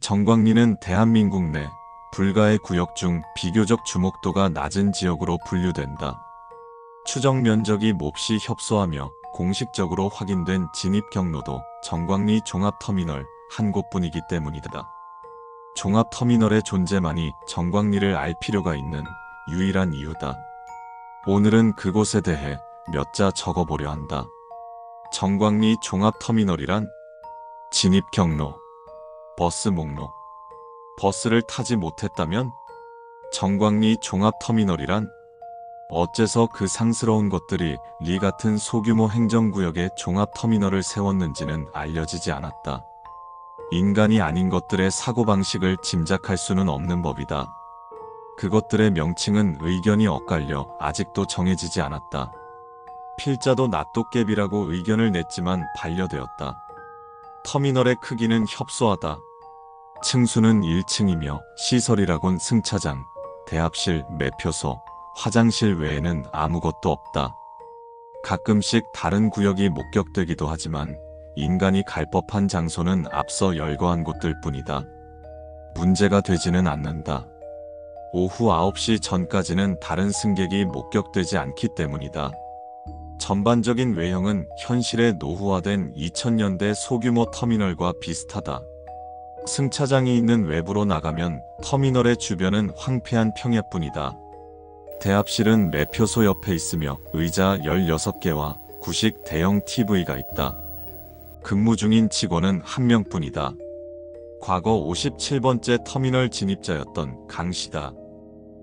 정광리는 대한민국 내 불가의 구역 중 비교적 주목도가 낮은 지역으로 분류된다. 추정 면적이 몹시 협소하며 공식적으로 확인된 진입 경로도 정광리 종합터미널 한 곳뿐이기 때문이다. 종합터미널의 존재만이 정광리를 알 필요가 있는 유일한 이유다. 오늘은 그곳에 대해 몇 자 적어보려 한다. 정광리 종합터미널이란 진입 경로, 버스 목록. 버스를 타지 못했다면 정광리 종합터미널이란 어째서 그 상스러운 것들이 리 같은 소규모 행정구역에 종합터미널을 세웠는지는 알려지지 않았다. 인간이 아닌 것들의 사고방식을 짐작할 수는 없는 법이다. 그것들의 명칭은 의견이 엇갈려 아직도 정해지지 않았다. 필자도 낫도깨비라고 의견을 냈지만 반려되었다. 터미널의 크기는 협소하다. 층수는 1층이며 시설이라곤 승차장, 대합실, 매표소, 화장실 외에는 아무것도 없다. 가끔씩 다른 구역이 목격되기도 하지만 인간이 갈 법한 장소는 앞서 열거한 곳들 뿐이다. 문제가 되지는 않는다. 오후 9시 전까지는 다른 승객이 목격되지 않기 때문이다. 전반적인 외형은 현실에 노후화된 2000년대 소규모 터미널과 비슷하다. 승차장이 있는 외부로 나가면 터미널의 주변은 황폐한 평야뿐이다. 대합실은 매표소 옆에 있으며 의자 16개와 구식 대형 TV가 있다. 근무 중인 직원은 1명뿐이다. 과거 57번째 터미널 진입자였던 강 씨다.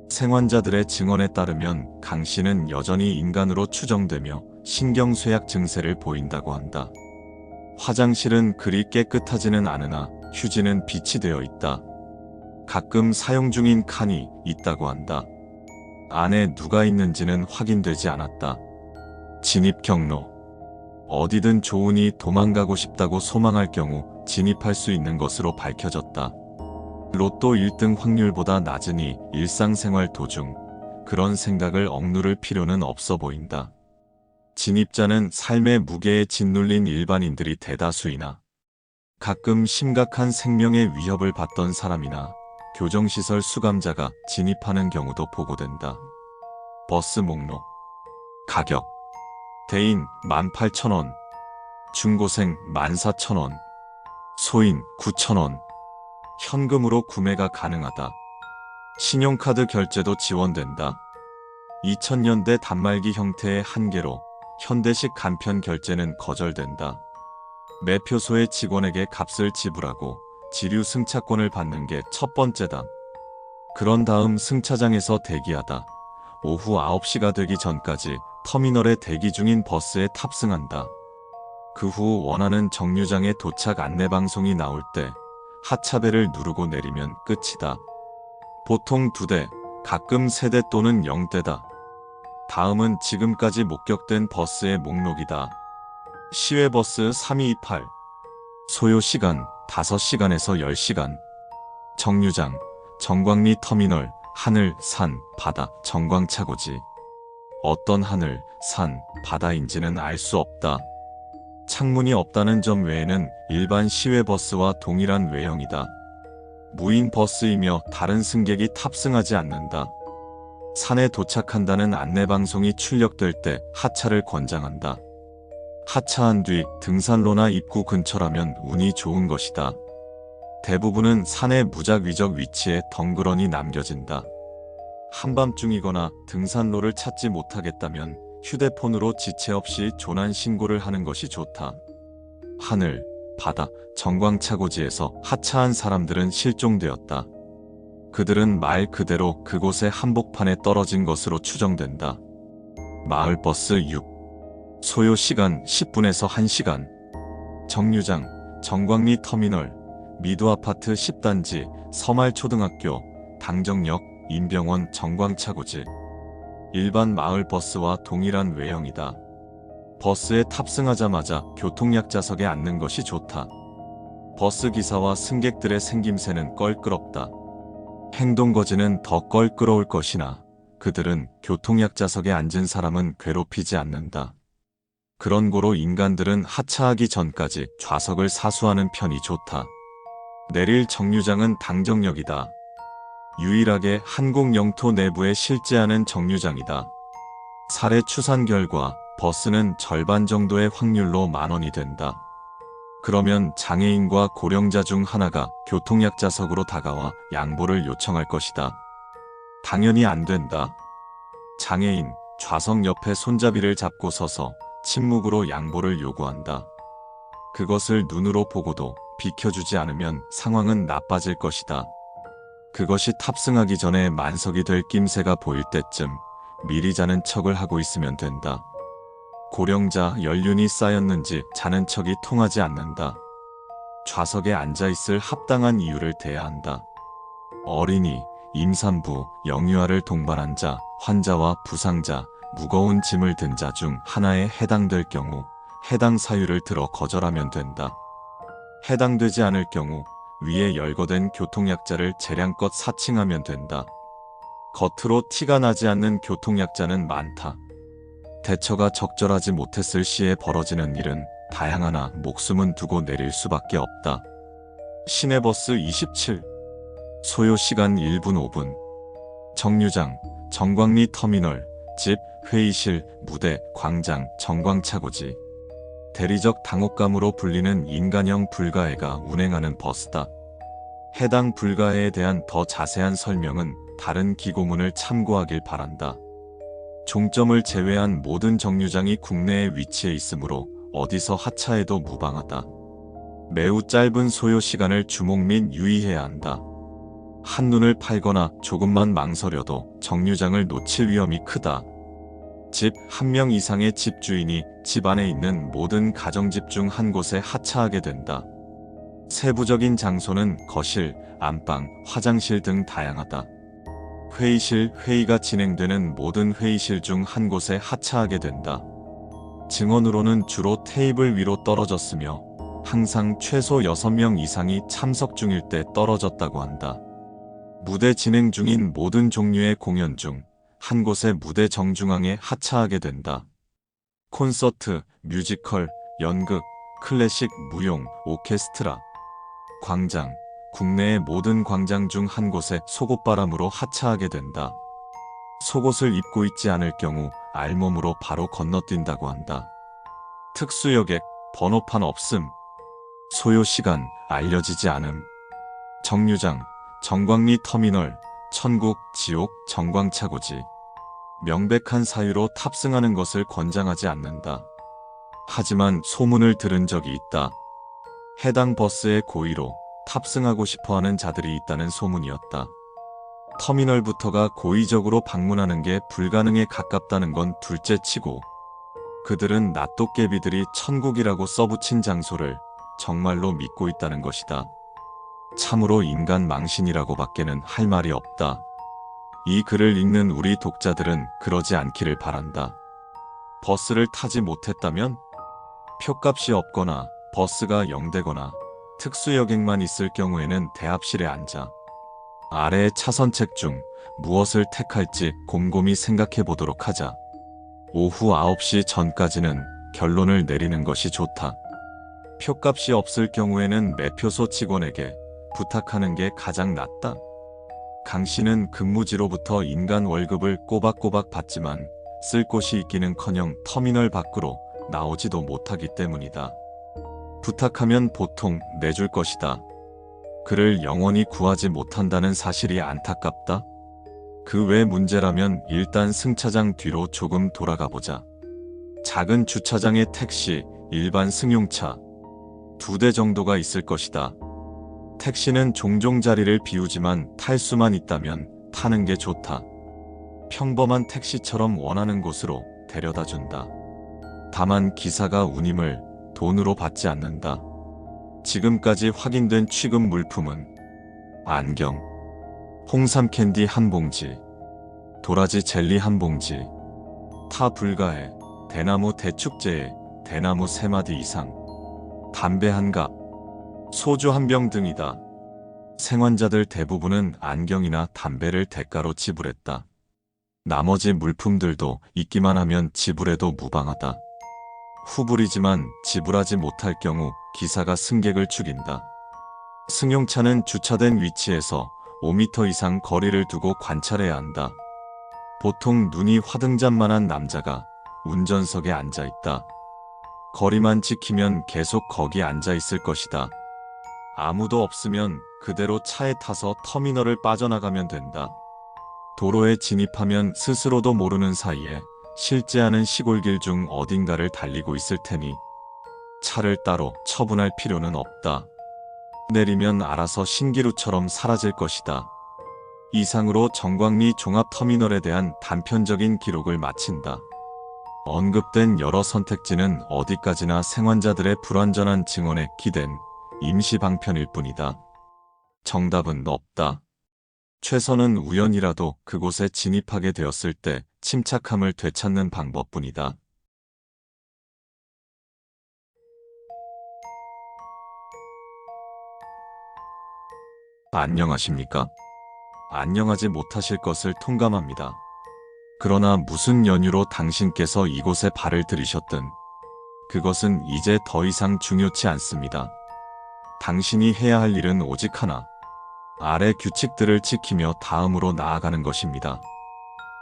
생환자들의 증언에 따르면 강 씨는 여전히 인간으로 추정되며 신경쇠약 증세를 보인다고 한다. 화장실은 그리 깨끗하지는 않으나 휴지는 비치되어 있다. 가끔 사용 중인 칸이 있다고 한다. 안에 누가 있는지는 확인되지 않았다. 진입 경로. 어디든 좋으니 도망가고 싶다고 소망할 경우 진입할 수 있는 것으로 밝혀졌다. 로또 1등 확률보다 낮으니 일상생활 도중 그런 생각을 억누를 필요는 없어 보인다. 진입자는 삶의 무게에 짓눌린 일반인들이 대다수이나 가끔 심각한 생명의 위협을 받던 사람이나 교정시설 수감자가 진입하는 경우도 보고된다. 버스 목록. 가격. 대인 18,000원, 중고생 14,000원, 소인 9,000원. 현금으로 구매가 가능하다. 신용카드 결제도 지원된다. 2000년대 단말기 형태의 한계로 현대식 간편 결제는 거절된다. 매표소의 직원에게 값을 지불하고 지류 승차권을 받는 게 첫 번째다. 그런 다음 승차장에서 대기하다. 오후 9시가 되기 전까지 터미널에 대기 중인 버스에 탑승한다. 그 후 원하는 정류장에 도착 안내방송이 나올 때 하차벨을 누르고 내리면 끝이다. 보통 2대, 가끔 3대 또는 0대다. 다음은 지금까지 목격된 버스의 목록이다. 시외버스 3228. 소요시간 5시간에서 10시간. 정류장, 정광리 터미널, 하늘, 산, 바다, 정광차고지. 어떤 하늘, 산, 바다인지는 알 수 없다. 창문이 없다는 점 외에는 일반 시외버스와 동일한 외형이다. 무인 버스이며 다른 승객이 탑승하지 않는다. 산에 도착한다는 안내방송이 출력될 때 하차를 권장한다. 하차한 뒤 등산로나 입구 근처라면 운이 좋은 것이다. 대부분은 산의 무작위적 위치에 덩그러니 남겨진다. 한밤중이거나 등산로를 찾지 못하겠다면 휴대폰으로 지체 없이 조난 신고를 하는 것이 좋다. 하늘, 바다, 정광차고지에서 하차한 사람들은 실종되었다. 그들은 말 그대로 그곳의 한복판에 떨어진 것으로 추정된다. 마을버스 6. 소요시간 10분에서 1시간. 정류장, 정광리 터미널, 미도아파트 10단지, 서말초등학교, 당정역, 인병원 정광차고지. 일반 마을버스와 동일한 외형이다. 버스에 탑승하자마자 교통약자석에 앉는 것이 좋다. 버스 기사와 승객들의 생김새는 껄끄럽다. 행동거지는 더 껄끄러울 것이나 그들은 교통약자석에 앉은 사람은 괴롭히지 않는다. 그런 고로 인간들은 하차하기 전까지 좌석을 사수하는 편이 좋다. 내릴 정류장은 당정역이다. 유일하게 한국 영토 내부에 실제하는 정류장이다. 사례 추산 결과 버스는 절반 정도의 확률로 10,000원이 된다. 그러면 장애인과 고령자 중 하나가 교통약자석으로 다가와 양보를 요청할 것이다. 당연히 안 된다. 장애인, 좌석 옆에 손잡이를 잡고 서서 침묵으로 양보를 요구한다. 그것을 눈으로 보고도 비켜주지 않으면 상황은 나빠질 것이다. 그것이 탑승하기 전에 만석이 될 낌새가 보일 때쯤 미리 자는 척을 하고 있으면 된다. 고령자 연륜이 쌓였는지 자는 척이 통하지 않는다. 좌석에 앉아있을 합당한 이유를 대야 한다. 어린이, 임산부, 영유아를 동반한 자, 환자와 부상자, 무거운 짐을 든 자 중 하나에 해당될 경우 해당 사유를 들어 거절하면 된다. 해당되지 않을 경우 위에 열거된 교통약자를 재량껏 사칭하면 된다. 겉으로 티가 나지 않는 교통약자는 많다. 대처가 적절하지 못했을 시에 벌어지는 일은 다양하나 목숨은 두고 내릴 수밖에 없다. 시내버스 27. 소요시간 1분 5분. 정류장, 정광리 터미널, 집, 회의실, 무대, 광장, 정광차고지. 대리적 당혹감으로 불리는 인간형 불가해가 운행하는 버스다. 해당 불가해에 대한 더 자세한 설명은 다른 기고문을 참고하길 바란다. 종점을 제외한 모든 정류장이 국내에 위치해 있으므로 어디서 하차해도 무방하다. 매우 짧은 소요 시간을 주목 및 유의해야 한다. 한눈을 팔거나 조금만 망설여도 정류장을 놓칠 위험이 크다. 집 한 명 이상의 집주인이 집 안에 있는 모든 가정집 중 한 곳에 하차하게 된다. 세부적인 장소는 거실, 안방, 화장실 등 다양하다. 회의실, 회의가 진행되는 모든 회의실 중 한 곳에 하차하게 된다. 증언으로는 주로 테이블 위로 떨어졌으며 항상 최소 6명 이상이 참석 중일 때 떨어졌다고 한다. 무대 진행 중인 모든 종류의 공연 중 한 곳의 무대 정중앙에 하차하게 된다. 콘서트, 뮤지컬, 연극, 클래식, 무용, 오케스트라, 광장, 국내의 모든 광장 중 한 곳에 속옷바람으로 하차하게 된다. 속옷을 입고 있지 않을 경우 알몸으로 바로 건너뛴다고 한다. 특수여객, 번호판 없음. 소요시간, 알려지지 않음. 정류장, 정광리 터미널, 천국, 지옥, 정광차고지. 명백한 사유로 탑승하는 것을 권장하지 않는다. 하지만 소문을 들은 적이 있다. 해당 버스의 고의로 탑승하고 싶어하는 자들이 있다는 소문이었다. 터미널부터가 고의적으로 방문하는 게 불가능에 가깝다는 건 둘째치고 그들은 낫도깨비들이 천국이라고 써붙인 장소를 정말로 믿고 있다는 것이다. 참으로 인간 망신이라고 밖에는 할 말이 없다. 이 글을 읽는 우리 독자들은 그러지 않기를 바란다. 버스를 타지 못했다면 표값이 없거나 버스가 0되거나 특수여객만 있을 경우에는 대합실에 앉아 아래의 차선책 중 무엇을 택할지 곰곰이 생각해 보도록 하자. 오후 9시 전까지는 결론을 내리는 것이 좋다. 표값이 없을 경우에는 매표소 직원에게 부탁하는 게 가장 낫다. 강 씨는 근무지로부터 인간 월급을 꼬박꼬박 받지만 쓸 곳이 있기는커녕 터미널 밖으로 나오지도 못하기 때문이다. 부탁하면 보통 내줄 것이다. 그를 영원히 구하지 못한다는 사실이 안타깝다. 그 외 문제라면 일단 승차장 뒤로 조금 돌아가 보자. 작은 주차장에 택시, 일반 승용차 2대 정도가 있을 것이다. 택시는 종종 자리를 비우지만 탈 수만 있다면 타는 게 좋다. 평범한 택시처럼 원하는 곳으로 데려다 준다. 다만 기사가 운임을 돈으로 받지 않는다. 지금까지 확인된 취급 물품은 안경, 홍삼 캔디 한 봉지, 도라지 젤리 한 봉지, 타 불가해, 대나무 대축제에 대나무 3마디 이상, 담배 한 갑, 소주 한 병 등이다. 생환자들 대부분은 안경이나 담배를 대가로 지불했다. 나머지 물품들도 있기만 하면 지불해도 무방하다. 후불이지만 지불하지 못할 경우 기사가 승객을 죽인다. 승용차는 주차된 위치에서 5m 이상 거리를 두고 관찰해야 한다. 보통 눈이 화등잔만한 남자가 운전석에 앉아 있다. 거리만 지키면 계속 거기 앉아 있을 것이다. 아무도 없으면 그대로 차에 타서 터미널을 빠져나가면 된다. 도로에 진입하면 스스로도 모르는 사이에 실제하는 시골길 중 어딘가를 달리고 있을 테니 차를 따로 처분할 필요는 없다. 내리면 알아서 신기루처럼 사라질 것이다. 이상으로 정광리 종합터미널에 대한 단편적인 기록을 마친다. 언급된 여러 선택지는 어디까지나 생환자들의 불완전한 증언에 기댄 임시 방편일 뿐이다. 정답은 없다. 최선은 우연이라도 그곳에 진입하게 되었을 때 침착함을 되찾는 방법뿐이다. 안녕하십니까? 안녕하지 못하실 것을 통감합니다. 그러나 무슨 연유로 당신께서 이곳에 발을 들이셨든 그것은 이제 더 이상 중요치 않습니다. 당신이 해야 할 일은 오직 하나, 아래 규칙들을 지키며 다음으로 나아가는 것입니다.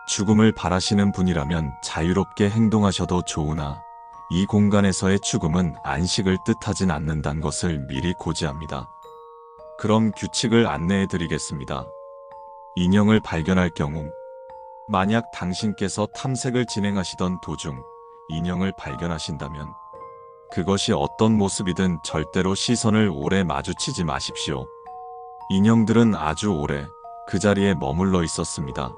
죽음을 바라시는 분이라면 자유롭게 행동하셔도 좋으나 이 공간에서의 죽음은 안식을 뜻하진 않는다는 것을 미리 고지합니다. 그럼 규칙을 안내해 드리겠습니다. 인형을 발견할 경우, 만약 당신께서 탐색을 진행하시던 도중 인형을 발견하신다면 그것이 어떤 모습이든 절대로 시선을 오래 마주치지 마십시오. 인형들은 아주 오래 그 자리에 머물러 있었습니다.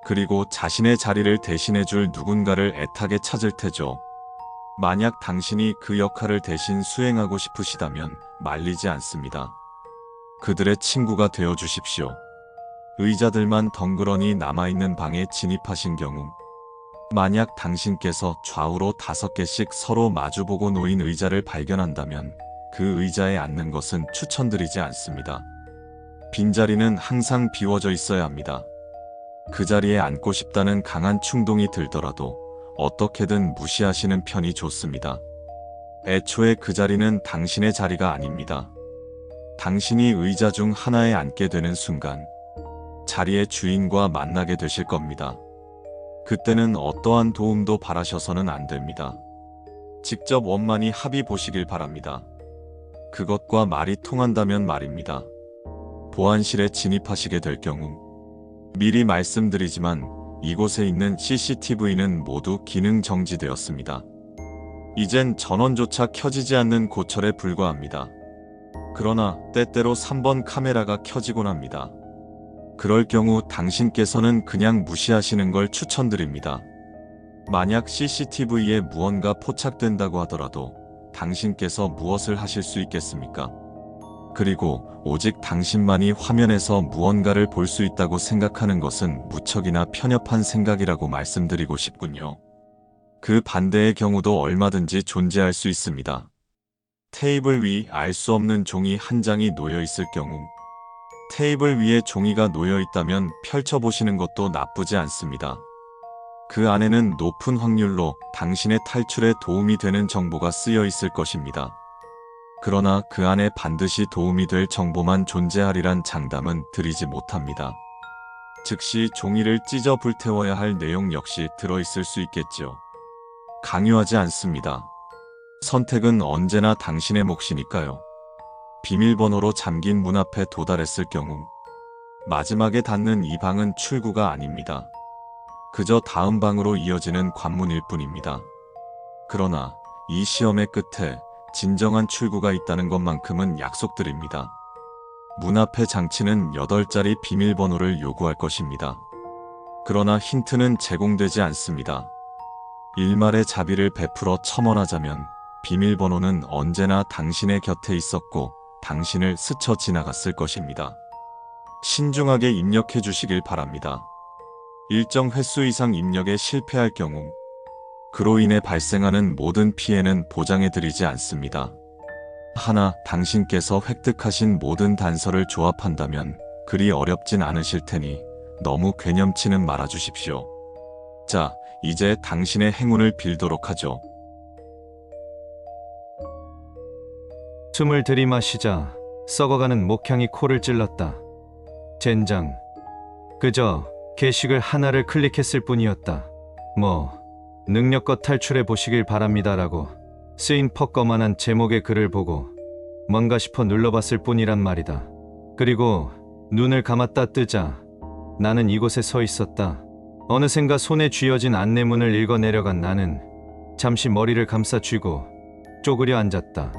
그리고 자신의 자리를 대신해줄 누군가를 애타게 찾을 테죠. 만약 당신이 그 역할을 대신 수행하고 싶으시다면 말리지 않습니다. 그들의 친구가 되어 주십시오. 의자들만 덩그러니 남아있는 방에 진입하신 경우, 만약 당신께서 좌우로 5개씩 서로 마주보고 놓인 의자를 발견한다면 그 의자에 앉는 것은 추천드리지 않습니다. 빈자리는 항상 비워져 있어야 합니다. 그 자리에 앉고 싶다는 강한 충동이 들더라도 어떻게든 무시하시는 편이 좋습니다. 애초에 그 자리는 당신의 자리가 아닙니다. 당신이 의자 중 하나에 앉게 되는 순간 자리의 주인과 만나게 되실 겁니다. 그때는 어떠한 도움도 바라셔서는 안 됩니다. 직접 원만히 합의 보시길 바랍니다. 그것과 말이 통한다면 말입니다. 보안실에 진입하시게 될 경우, 미리 말씀드리지만 이곳에 있는 CCTV는 모두 기능 정지되었습니다. 이젠 전원조차 켜지지 않는 고철에 불과합니다. 그러나 때때로 3번 카메라가 켜지곤 합니다. 그럴 경우 당신께서는 그냥 무시하시는 걸 추천드립니다. 만약 CCTV에 무언가 포착된다고 하더라도 당신께서 무엇을 하실 수 있겠습니까? 그리고 오직 당신만이 화면에서 무언가를 볼 수 있다고 생각하는 것은 무척이나 편협한 생각이라고 말씀드리고 싶군요. 그 반대의 경우도 얼마든지 존재할 수 있습니다. 테이블 위 알 수 없는 종이 한 장이 놓여 있을 경우, 테이블 위에 종이가 놓여 있다면 펼쳐보시는 것도 나쁘지 않습니다. 그 안에는 높은 확률로 당신의 탈출에 도움이 되는 정보가 쓰여 있을 것입니다. 그러나 그 안에 반드시 도움이 될 정보만 존재하리란 장담은 드리지 못합니다. 즉시 종이를 찢어 불태워야 할 내용 역시 들어있을 수 있겠죠. 강요하지 않습니다. 선택은 언제나 당신의 몫이니까요. 비밀번호로 잠긴 문 앞에 도달했을 경우, 마지막에 닿는 이 방은 출구가 아닙니다. 그저 다음 방으로 이어지는 관문일 뿐입니다. 그러나 이 시험의 끝에 진정한 출구가 있다는 것만큼은 약속드립니다. 문 앞의 장치는 8자리 비밀번호를 요구할 것입니다. 그러나 힌트는 제공되지 않습니다. 일말의 자비를 베풀어 첨언하자면 비밀번호는 언제나 당신의 곁에 있었고 당신을 스쳐 지나갔을 것입니다. 신중하게 입력해 주시길 바랍니다. 일정 횟수 이상 입력에 실패할 경우 그로 인해 발생하는 모든 피해는 보장해드리지 않습니다. 하나, 당신께서 획득하신 모든 단서를 조합한다면 그리 어렵진 않으실 테니 너무 괴념치는 말아주십시오. 자, 이제 당신의 행운을 빌도록 하죠. 숨을 들이마시자 썩어가는 목향이 코를 찔렀다. 젠장. 그저 게시글 하나를 클릭했을 뿐이었다. 능력껏 탈출해 보시길 바랍니다라고 쓰인 퍽거만한 제목의 글을 보고 뭔가 싶어 눌러봤을 뿐이란 말이다. 그리고 눈을 감았다 뜨자 나는 이곳에 서 있었다. 어느샌가 손에 쥐어진 안내문을 읽어 내려간 나는 잠시 머리를 감싸 쥐고 쪼그려 앉았다.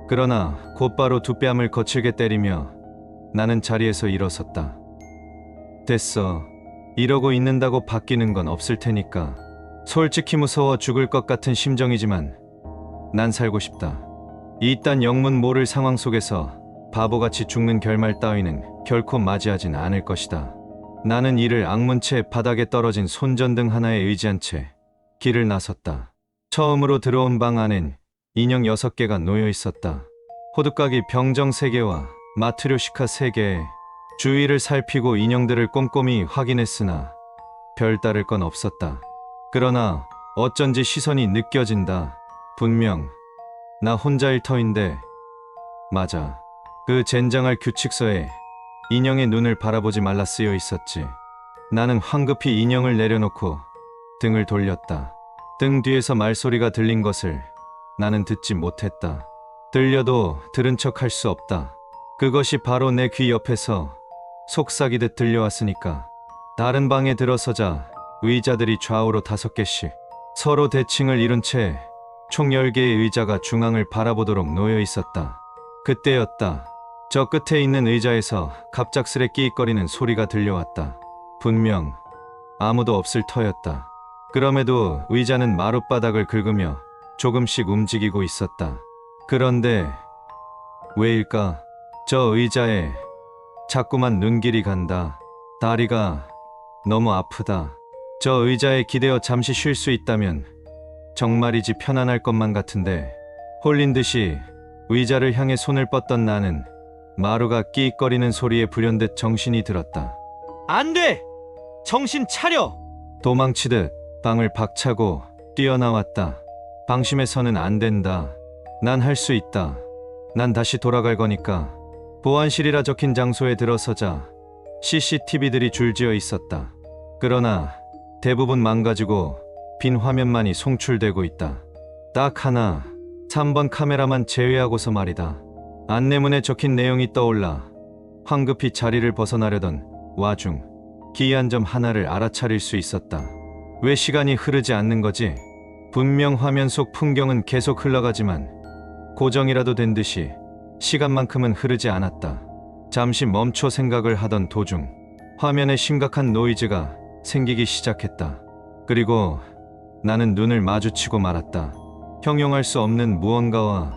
그러나 곧바로 두 뺨을 거칠게 때리며 나는 자리에서 일어섰다. 됐어. 이러고 있는다고 바뀌는 건 없을 테니까. 솔직히 무서워 죽을 것 같은 심정이지만 난 살고 싶다. 이딴 영문 모를 상황 속에서 바보같이 죽는 결말 따위는 결코 맞이하진 않을 것이다. 나는 이를 악문 채 바닥에 떨어진 손전등 하나에 의지한 채 길을 나섰다. 처음으로 들어온 방 안엔 인형 6개가 놓여 있었다. 호두까기 병정 3개와 마트료시카 3개에 주위를 살피고 인형들을 꼼꼼히 확인했으나 별다를 건 없었다. 그러나 어쩐지 시선이 느껴진다. 분명 나 혼자일 터인데 맞아. 그 젠장할 규칙서에 인형의 눈을 바라보지 말라 쓰여 있었지. 나는 황급히 인형을 내려놓고 등을 돌렸다. 등 뒤에서 말소리가 들린 것을 나는 듣지 못했다. 들려도 들은 척 할 수 없다. 그것이 바로 내 귀 옆에서 속삭이듯 들려왔으니까. 다른 방에 들어서자 의자들이 좌우로 5개씩 서로 대칭을 이룬 채 총 10개의 의자가 중앙을 바라보도록 놓여 있었다. 그때였다. 저 끝에 있는 의자에서 갑작스레 끼익거리는 소리가 들려왔다. 분명 아무도 없을 터였다. 그럼에도 의자는 마룻바닥을 긁으며 조금씩 움직이고 있었다. 그런데 왜일까? 저 의자에 자꾸만 눈길이 간다. 다리가 너무 아프다. 저 의자에 기대어 잠시 쉴 수 있다면 정말이지 편안할 것만 같은데 홀린 듯이 의자를 향해 손을 뻗던 나는 마루가 끼익거리는 소리에 불현듯 정신이 들었다. 안 돼! 정신 차려! 도망치듯 방을 박차고 뛰어나왔다. 방심해서는 안 된다. 난 할 수 있다. 난 다시 돌아갈 거니까. 보안실이라 적힌 장소에 들어서자 CCTV들이 줄지어 있었다. 그러나 대부분 망가지고 빈 화면만이 송출되고 있다. 딱 하나, 3번 카메라만 제외하고서 말이다. 안내문에 적힌 내용이 떠올라 황급히 자리를 벗어나려던 와중 기이한 점 하나를 알아차릴 수 있었다. 왜 시간이 흐르지 않는 거지? 분명 화면 속 풍경은 계속 흘러가지만 고정이라도 된 듯이 시간만큼은 흐르지 않았다. 잠시 멈춰 생각을 하던 도중 화면에 심각한 노이즈가 생기기 시작했다. 그리고 나는 눈을 마주치고 말았다. 형용할 수 없는 무언가와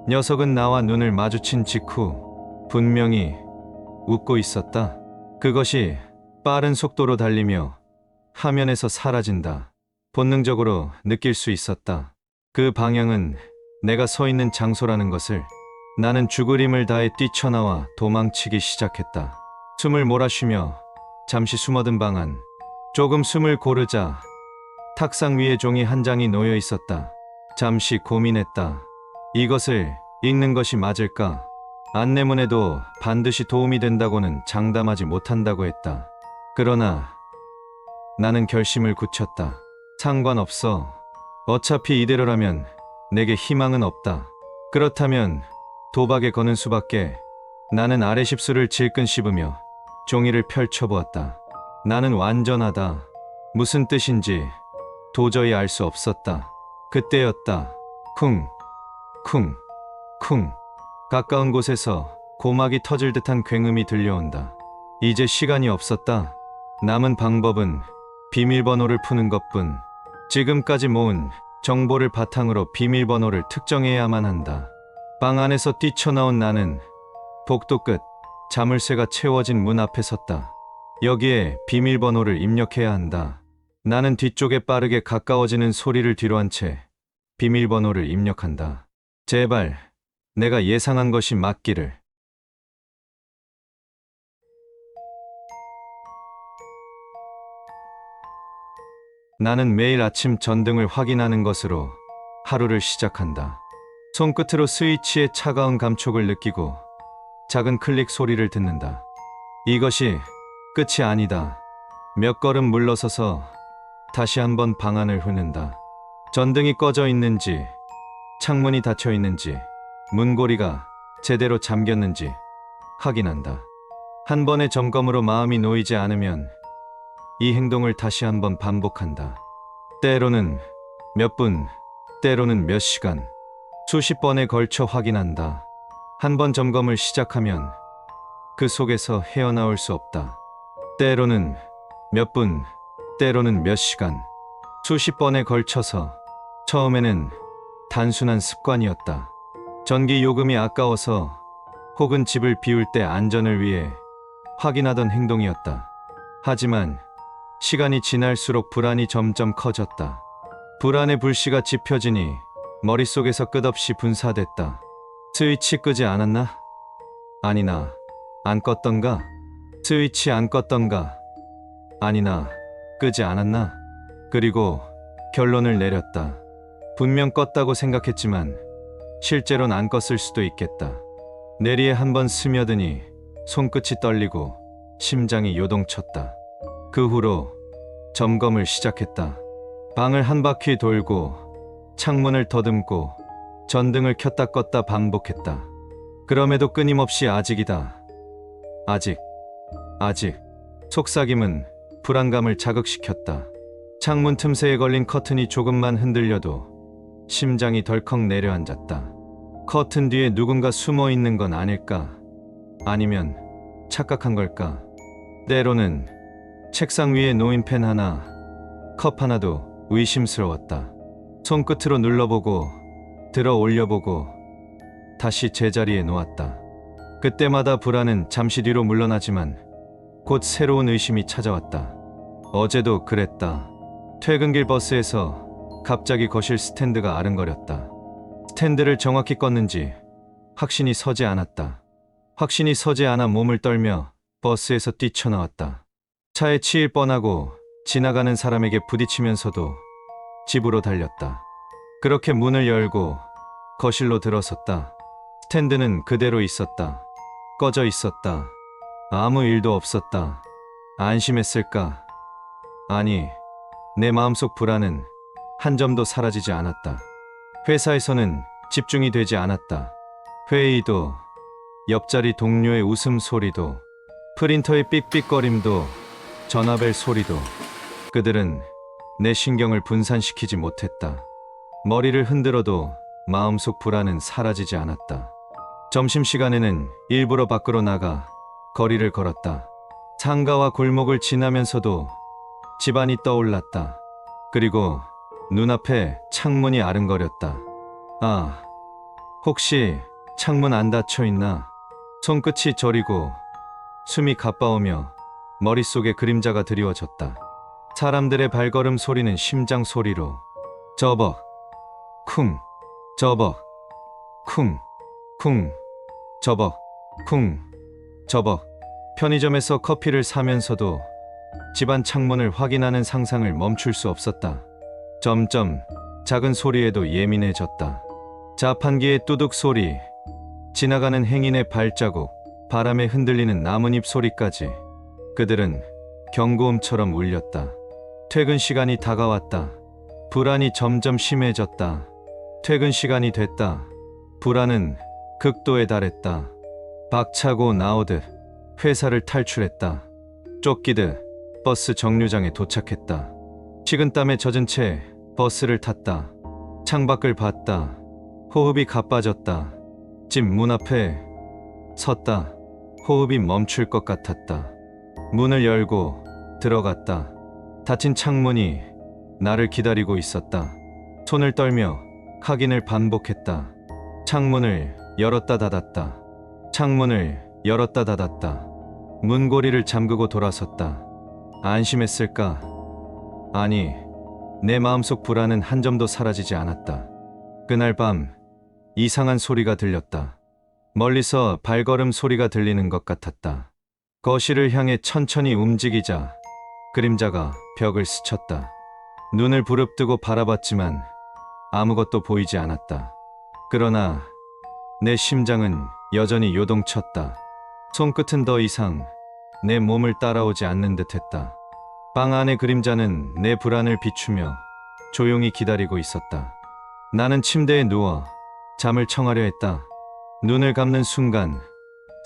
녀석은 나와 눈을 마주친 직후 분명히 웃고 있었다. 그것이 빠른 속도로 달리며 화면에서 사라진다. 본능적으로 느낄 수 있었다. 그 방향은 내가 서 있는 장소라는 것을. 나는 죽을 힘을 다해 뛰쳐나와 도망치기 시작했다. 숨을 몰아쉬며 잠시 숨어든 방 안. 조금 숨을 고르자 탁상 위에 종이 한 장이 놓여 있었다. 잠시 고민했다. 이것을 읽는 것이 맞을까? 안내문에도 반드시 도움이 된다고는 장담하지 못한다고 했다. 그러나 나는 결심을 굳혔다. 상관없어. 어차피 이대로라면 내게 희망은 없다. 그렇다면 도박에 거는 수밖에. 나는 아래 십수를 질끈 씹으며 종이를 펼쳐보았다. 나는 완전하다. 무슨 뜻인지 도저히 알 수 없었다. 그때였다. 쿵, 쿵, 쿵. 가까운 곳에서 고막이 터질 듯한 굉음이 들려온다. 이제 시간이 없었다. 남은 방법은 비밀번호를 푸는 것뿐. 지금까지 모은 정보를 바탕으로 비밀번호를 특정해야만 한다. 방 안에서 뛰쳐나온 나는 복도 끝 자물쇠가 채워진 문 앞에 섰다. 여기에 비밀번호를 입력해야 한다. 나는 뒤쪽에 빠르게 가까워지는 소리를 뒤로한 채 비밀번호를 입력한다. 제발 내가 예상한 것이 맞기를. 나는 매일 아침 전등을 확인하는 것으로 하루를 시작한다. 손끝으로 스위치의 차가운 감촉을 느끼고 작은 클릭 소리를 듣는다. 이것이 끝이 아니다. 몇 걸음 물러서서 다시 한번 방안을 흐는다. 전등이 꺼져 있는지, 창문이 닫혀 있는지, 문고리가 제대로 잠겼는지 확인한다. 한 번의 점검으로 마음이 놓이지 않으면 이 행동을 다시 한번 반복한다. 때로는 몇 분, 때로는 몇 시간, 수십 번에 걸쳐 확인한다. 한 번 점검을 시작하면 그 속에서 헤어나올 수 없다. 때로는 몇 분, 때로는 몇 시간, 수십 번에 걸쳐서. 처음에는 단순한 습관이었다. 전기 요금이 아까워서 혹은 집을 비울 때 안전을 위해 확인하던 행동이었다. 하지만 시간이 지날수록 불안이 점점 커졌다. 불안의 불씨가 지펴지니 머릿속에서 끝없이 분사됐다. 스위치 끄지 않았나? 아니나 안 껐던가? 스위치 안 껐던가? 아니나 끄지 않았나? 그리고 결론을 내렸다. 분명 껐다고 생각했지만 실제로는 안 껐을 수도 있겠다. 내리에 한번 스며드니 손끝이 떨리고 심장이 요동쳤다. 그 후로 점검을 시작했다. 방을 한 바퀴 돌고 창문을 더듬고 전등을 켰다 껐다 반복했다. 그럼에도 끊임없이 아직이다. 아직. 속삭임은 불안감을 자극시켰다. 창문 틈새에 걸린 커튼이 조금만 흔들려도 심장이 덜컥 내려앉았다. 커튼 뒤에 누군가 숨어 있는 건 아닐까? 아니면 착각한 걸까? 때로는 책상 위에 놓인 펜 하나, 컵 하나도 의심스러웠다. 손끝으로 눌러보고, 들어 올려보고, 다시 제자리에 놓았다. 그때마다 불안은 잠시 뒤로 물러나지만 곧 새로운 의심이 찾아왔다. 어제도 그랬다. 퇴근길 버스에서 갑자기 거실 스탠드가 아른거렸다. 스탠드를 정확히 껐는지 확신이 서지 않았다. 확신이 서지 않아 몸을 떨며 버스에서 뛰쳐나왔다. 차에 치일 뻔하고 지나가는 사람에게 부딪히면서도 집으로 달렸다. 그렇게 문을 열고 거실로 들어섰다. 스탠드는 그대로 있었다. 꺼져 있었다. 아무 일도 없었다. 안심했을까? 아니, 내 마음속 불안은 한 점도 사라지지 않았다. 회사에서는 집중이 되지 않았다. 회의도, 옆자리 동료의 웃음소리도, 프린터의 삑삑거림도, 전화벨 소리도, 그들은 내 신경을 분산시키지 못했다. 머리를 흔들어도 마음속 불안은 사라지지 않았다. 점심시간에는 일부러 밖으로 나가 거리를 걸었다. 상가와 골목을 지나면서도 집안이 떠올랐다. 그리고 눈앞에 창문이 아른거렸다. 아, 혹시 창문 안 닫혀 있나? 손끝이 저리고 숨이 가빠오며 머릿속에 그림자가 드리워졌다. 사람들의 발걸음 소리는 심장 소리로 저벅, 쿵, 저벅, 쿵, 쿵, 저벅, 쿵, 저벅. 편의점에서 커피를 사면서도 집안 창문을 확인하는 상상을 멈출 수 없었다. 점점 작은 소리에도 예민해졌다. 자판기의 뚜둑 소리, 지나가는 행인의 발자국, 바람에 흔들리는 나뭇잎 소리까지 그들은 경고음처럼 울렸다. 퇴근 시간이 다가왔다. 불안이 점점 심해졌다. 퇴근 시간이 됐다. 불안은 극도에 달했다. 박차고 나오듯 회사를 탈출했다. 쫓기듯 버스 정류장에 도착했다. 식은땀에 젖은 채 버스를 탔다. 창밖을 봤다. 호흡이 가빠졌다. 집 문 앞에 섰다. 호흡이 멈출 것 같았다. 문을 열고 들어갔다. 닫힌 창문이 나를 기다리고 있었다. 손을 떨며 확인을 반복했다. 창문을 열었다 닫았다. 창문을 열었다 닫았다. 문고리를 잠그고 돌아섰다. 안심했을까? 아니, 내 마음속 불안은 한 점도 사라지지 않았다. 그날 밤 이상한 소리가 들렸다. 멀리서 발걸음 소리가 들리는 것 같았다. 거실을 향해 천천히 움직이자 그림자가 벽을 스쳤다. 눈을 부릅뜨고 바라봤지만 아무것도 보이지 않았다. 그러나 내 심장은 여전히 요동쳤다. 손끝은 더 이상 내 몸을 따라오지 않는 듯했다. 방 안의 그림자는 내 불안을 비추며 조용히 기다리고 있었다. 나는 침대에 누워 잠을 청하려 했다. 눈을 감는 순간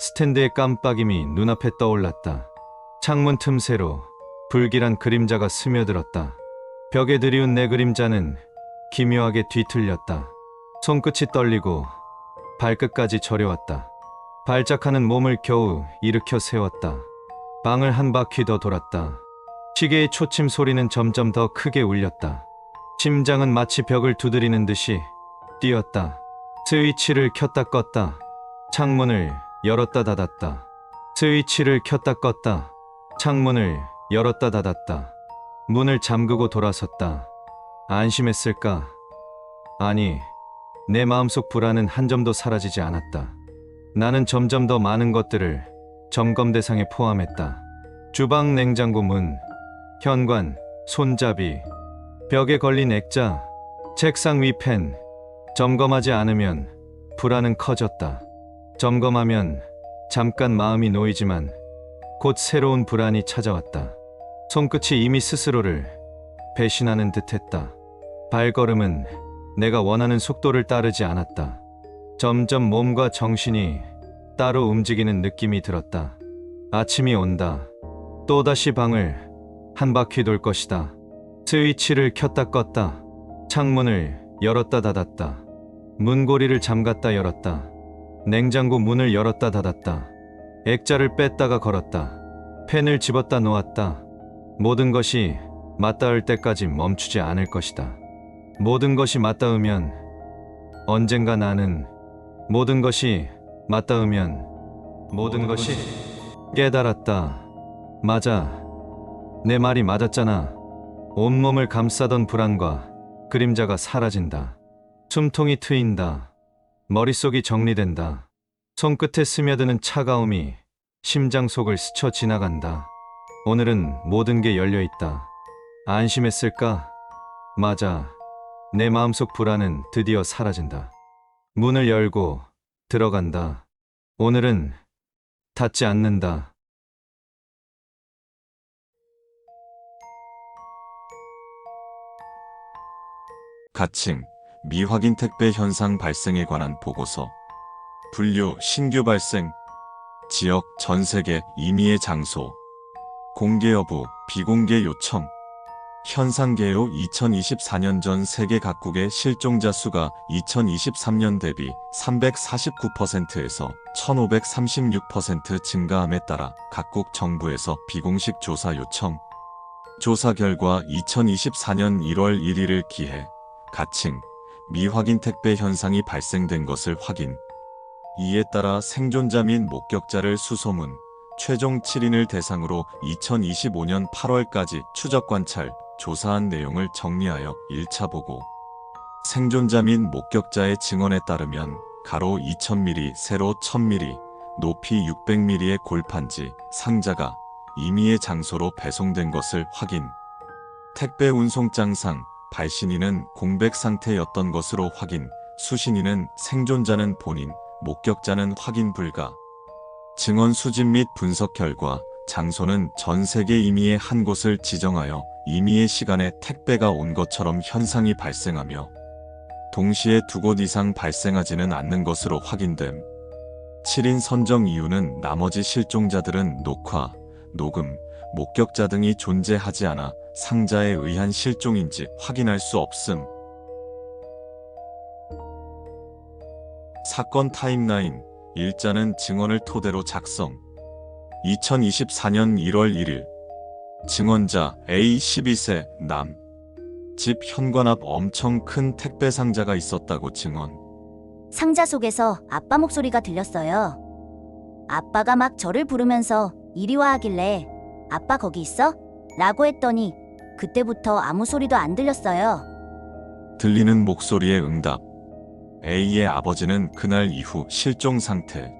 스탠드의 깜빡임이 눈앞에 떠올랐다. 창문 틈새로 불길한 그림자가 스며들었다. 벽에 드리운 내 그림자는 기묘하게 뒤틀렸다. 손끝이 떨리고 발끝까지 저려왔다. 발작하는 몸을 겨우 일으켜 세웠다. 방을 한 바퀴 더 돌았다. 시계의 초침 소리는 점점 더 크게 울렸다. 심장은 마치 벽을 두드리는 듯이 뛰었다. 스위치를 켰다 껐다. 창문을 열었다 닫았다. 스위치를 켰다 껐다. 창문을 열었다 닫았다. 문을 잠그고 돌아섰다. 안심했을까? 아니, 내 마음속 불안은 한 점도 사라지지 않았다. 나는 점점 더 많은 것들을 점검 대상에 포함했다. 주방 냉장고 문, 현관, 손잡이, 벽에 걸린 액자, 책상 위 펜. 점검하지 않으면 불안은 커졌다. 점검하면 잠깐 마음이 놓이지만 곧 새로운 불안이 찾아왔다. 손끝이 이미 스스로를 배신하는 듯했다. 발걸음은 내가 원하는 속도를 따르지 않았다. 점점 몸과 정신이 따로 움직이는 느낌이 들었다. 아침이 온다. 또다시 방을 한 바퀴 돌 것이다. 스위치를 켰다 껐다. 창문을 열었다 닫았다. 문고리를 잠갔다 열었다. 냉장고 문을 열었다 닫았다. 액자를 뺐다가 걸었다. 펜을 집었다 놓았다. 모든 것이 맞닿을 때까지 멈추지 않을 것이다. 모든 것이 맞닿으면 언젠가 나는 모든 것이 맞닿으면 모든 것이 깨달았다. 맞아. 내 말이 맞았잖아. 온몸을 감싸던 불안과 그림자가 사라진다. 숨통이 트인다. 머릿속이 정리된다. 손끝에 스며드는 차가움이 심장 속을 스쳐 지나간다. 오늘은 모든 게 열려있다. 안심했을까? 맞아. 내 마음속 불안은 드디어 사라진다. 문을 열고 들어간다. 오늘은 닫지 않는다. 가칭, 미확인 택배 현상 발생에 관한 보고서. 분류, 신규 발생. 지역, 전 세계, 임의의 장소. 공개 여부, 비공개 요청. 현상 개요. 2024년 전 세계 각국의 실종자 수가 2023년 대비 349%에서 1536% 증가함에 따라 각국 정부에서 비공식 조사 요청. 조사 결과 2024년 1월 1일을 기해 가칭, 미확인 택배 현상이 발생된 것을 확인. 이에 따라 생존자 및 목격자를 수소문, 최종 7인을 대상으로 2025년 8월까지 추적 관찰, 조사한 내용을 정리하여 1차 보고. 생존자 및 목격자의 증언에 따르면 가로 2000mm, 세로 1000mm, 높이 600mm의 골판지, 상자가 임의의 장소로 배송된 것을 확인. 택배 운송장상, 발신인은 공백 상태였던 것으로 확인, 수신인은 생존자는 본인, 목격자는 확인 불가. 증언 수집 및 분석 결과 장소는 전 세계 임의의 한 곳을 지정하여 임의의 시간에 택배가 온 것처럼 현상이 발생하며 동시에 두 곳 이상 발생하지는 않는 것으로 확인됨. 7인 선정 이유는 나머지 실종자들은 녹화, 녹음, 목격자 등이 존재하지 않아 상자에 의한 실종인지 확인할 수 없음. 사건 타임라인. 일자는 증언을 토대로 작성. 2024년 1월 1일. 증언자 A 12세 남. 집 현관 앞 엄청 큰 택배 상자가 있었다고 증언. 상자 속에서 아빠 목소리가 들렸어요. 아빠가 막 저를 부르면서 이리 와 하길래 아빠 거기 있어? 라고 했더니 그때부터 아무 소리도 안 들렸어요. 들리는 목소리의 응답. A의 아버지는 그날 이후 실종 상태.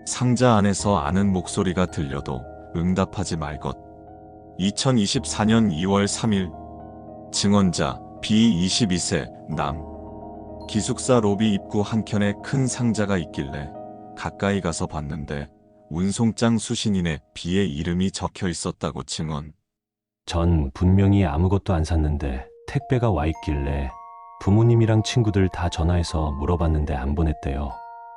상자 안에서 아는 목소리가 들려도 응답하지 말 것. 2024년 2월 3일. 증언자 B 22세 남. 기숙사 로비 입구 한켠에 큰 상자가 있길래 가까이 가서 봤는데 운송장 수신인에 비의 이름이 적혀 있었다고 증언. 전 분명히 아무것도 안 샀는데 택배가 와 있길래 부모님이랑 친구들 다 전화해서 물어봤는데 안 보냈대요.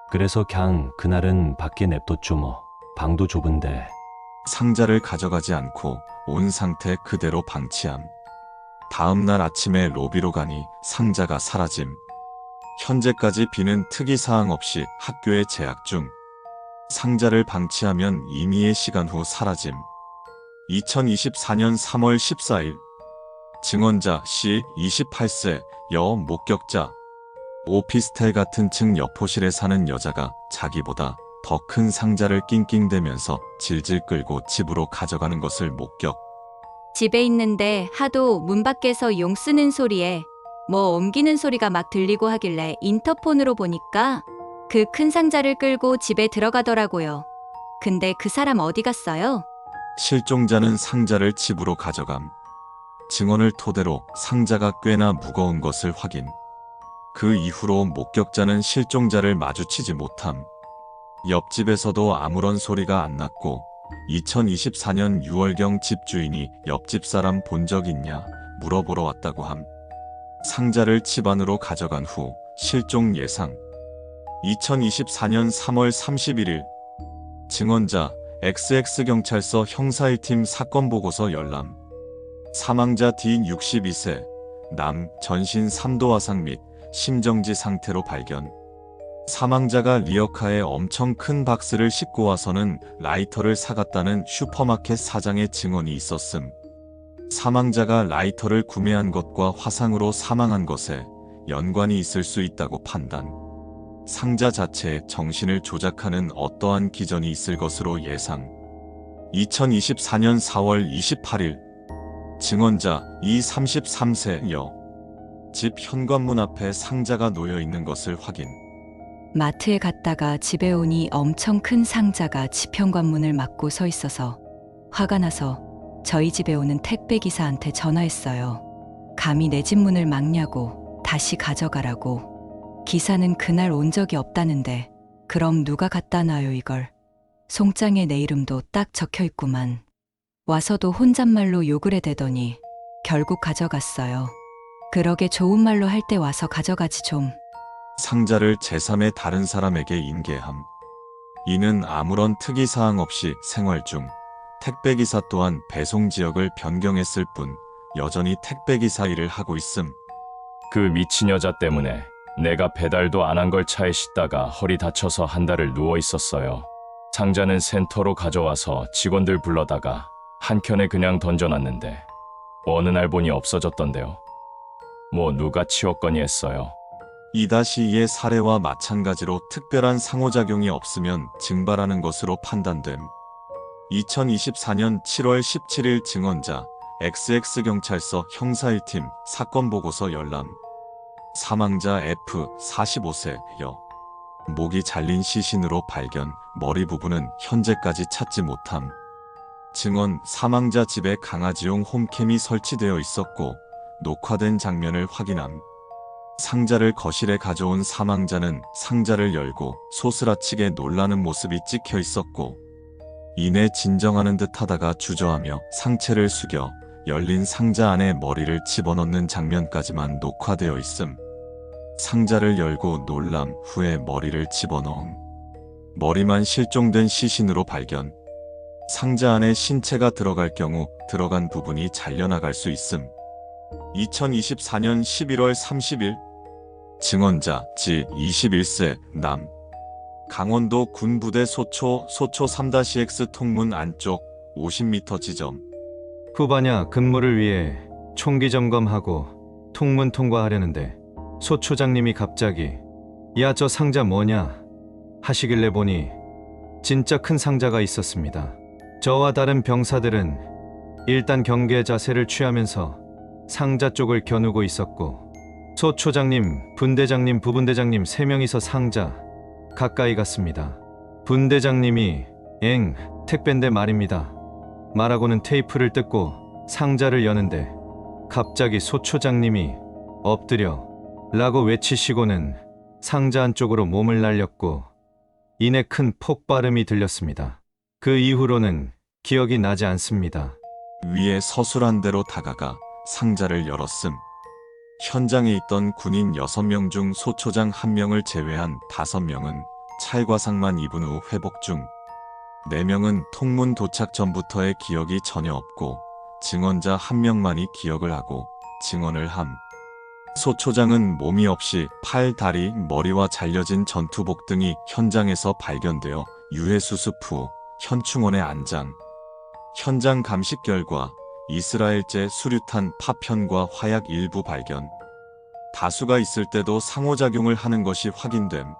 그래서 그냥 그날은 밖에 냅뒀죠 뭐. 방도 좁은데. 상자를 가져가지 않고 온 상태 그대로 방치함. 다음 날 아침에 로비로 가니 상자가 사라짐. 현재까지 비는 특이사항 없이 학교에 재학 중. 상자를 방치하면 임의의 시간 후 사라짐. 2024년 3월 14일 증언자 C 28세 여 목격자 오피스텔 같은 층 여포실에 사는 여자가 자기보다 더 큰 상자를 낑낑대면서 질질 끌고 집으로 가져가는 것을 목격. 집에 있는데 하도 문 밖에서 용 쓰는 소리에 뭐 옮기는 소리가 막 들리고 하길래 인터폰으로 보니까 그 큰 상자를 끌고 집에 들어가더라고요. 근데 그 사람 어디 갔어요? 실종자는 상자를 집으로 가져감. 증언을 토대로 상자가 꽤나 무거운 것을 확인. 그 이후로 목격자는 실종자를 마주치지 못함. 옆집에서도 아무런 소리가 안 났고 2024년 6월경 집주인이 옆집 사람 본 적 있냐 물어보러 왔다고 함. 상자를 집 안으로 가져간 후 실종 예상. 2024년 3월 31일 증언자 XX경찰서 형사 1팀 사건 보고서 열람. 사망자 D 62세 남 전신 3도 화상 및 심정지 상태로 발견. 사망자가 리어카에 엄청 큰 박스를 싣고 와서는 라이터를 사갔다는 슈퍼마켓 사장의 증언이 있었음. 사망자가 라이터를 구매한 것과 화상으로 사망한 것에 연관이 있을 수 있다고 판단. 상자 자체에 정신을 조작하는 어떠한 기전이 있을 것으로 예상. 2024년 4월 28일 증언자 이 33세 여 집 현관문 앞에 상자가 놓여 있는 것을 확인. 마트에 갔다가 집에 오니 엄청 큰 상자가 집 현관문을 막고 서 있어서 화가 나서 저희 집에 오는 택배 기사한테 전화했어요. 감히 내 집 문을 막냐고 다시 가져가라고. 기사는 그날 온 적이 없다는데 그럼 누가 갖다 놔요 이걸. 송장에 내 이름도 딱 적혀 있구만. 와서도 혼잣말로 욕을 해대더니 결국 가져갔어요. 그러게 좋은 말로 할 때 와서 가져가지 좀. 상자를 제3의 다른 사람에게 인계함. 이는 아무런 특이사항 없이 생활 중 택배기사 또한 배송 지역을 변경했을 뿐 여전히 택배기사 일을 하고 있음. 그 미친 여자 때문에 내가 배달도 안 한 걸 차에 싣다가 허리 다쳐서 한 달을 누워 있었어요. 상자는 센터로 가져와서 직원들 불러다가 한켠에 그냥 던져놨는데 어느 날 보니 없어졌던데요. 뭐 누가 치웠거니 했어요. 2-2의 사례와 마찬가지로 특별한 상호작용이 없으면 증발하는 것으로 판단됨. 2024년 7월 17일 증언자 XX경찰서 형사 1팀 사건 보고서 열람. 사망자 F 45세 여 목이 잘린 시신으로 발견. 머리 부분은 현재까지 찾지 못함. 증언 사망자 집에 강아지용 홈캠이 설치되어 있었고 녹화된 장면을 확인함. 상자를 거실에 가져온 사망자는 상자를 열고 소스라치게 놀라는 모습이 찍혀 있었고 이내 진정하는 듯 하다가 주저하며 상체를 숙여 열린 상자 안에 머리를 집어넣는 장면까지만 녹화되어 있음. 상자를 열고 놀람 후에 머리를 집어넣음. 머리만 실종된 시신으로 발견. 상자 안에 신체가 들어갈 경우 들어간 부분이 잘려나갈 수 있음. 2024년 11월 30일 증언자 지 21세 남 강원도 군부대 소초 3-X 통문 안쪽 50m 지점. 후반야 근무를 위해 총기 점검하고 통문 통과하려는데 소초장님이 갑자기 야 저 상자 뭐냐 하시길래 보니 진짜 큰 상자가 있었습니다. 저와 다른 병사들은 일단 경계 자세를 취하면서 상자 쪽을 겨누고 있었고 소초장님, 분대장님, 부분대장님 3명이서 상자 가까이 갔습니다. 분대장님이 엥 택배인데 말입니다 말하고는 테이프를 뜯고 상자를 여는데 갑자기 소초장님이 엎드려 라고 외치시고는 상자 안쪽으로 몸을 날렸고 이내 큰 폭발음이 들렸습니다. 그 이후로는 기억이 나지 않습니다. 위에 서술한 대로 다가가 상자를 열었음. 현장에 있던 군인 6명 중 소초장 1명을 제외한 5명은 찰과상만 입은 후 회복 중, 4명은 통문 도착 전부터의 기억이 전혀 없고 증언자 1명만이 기억을 하고 증언을 함. 소초장은 몸이 없이 팔, 다리, 머리와 잘려진 전투복 등이 현장에서 발견되어 유해수습 후 현충원에 안장. 현장 감식 결과 이스라엘제 수류탄 파편과 화약 일부 발견. 다수가 있을 때도 상호작용을 하는 것이 확인됨.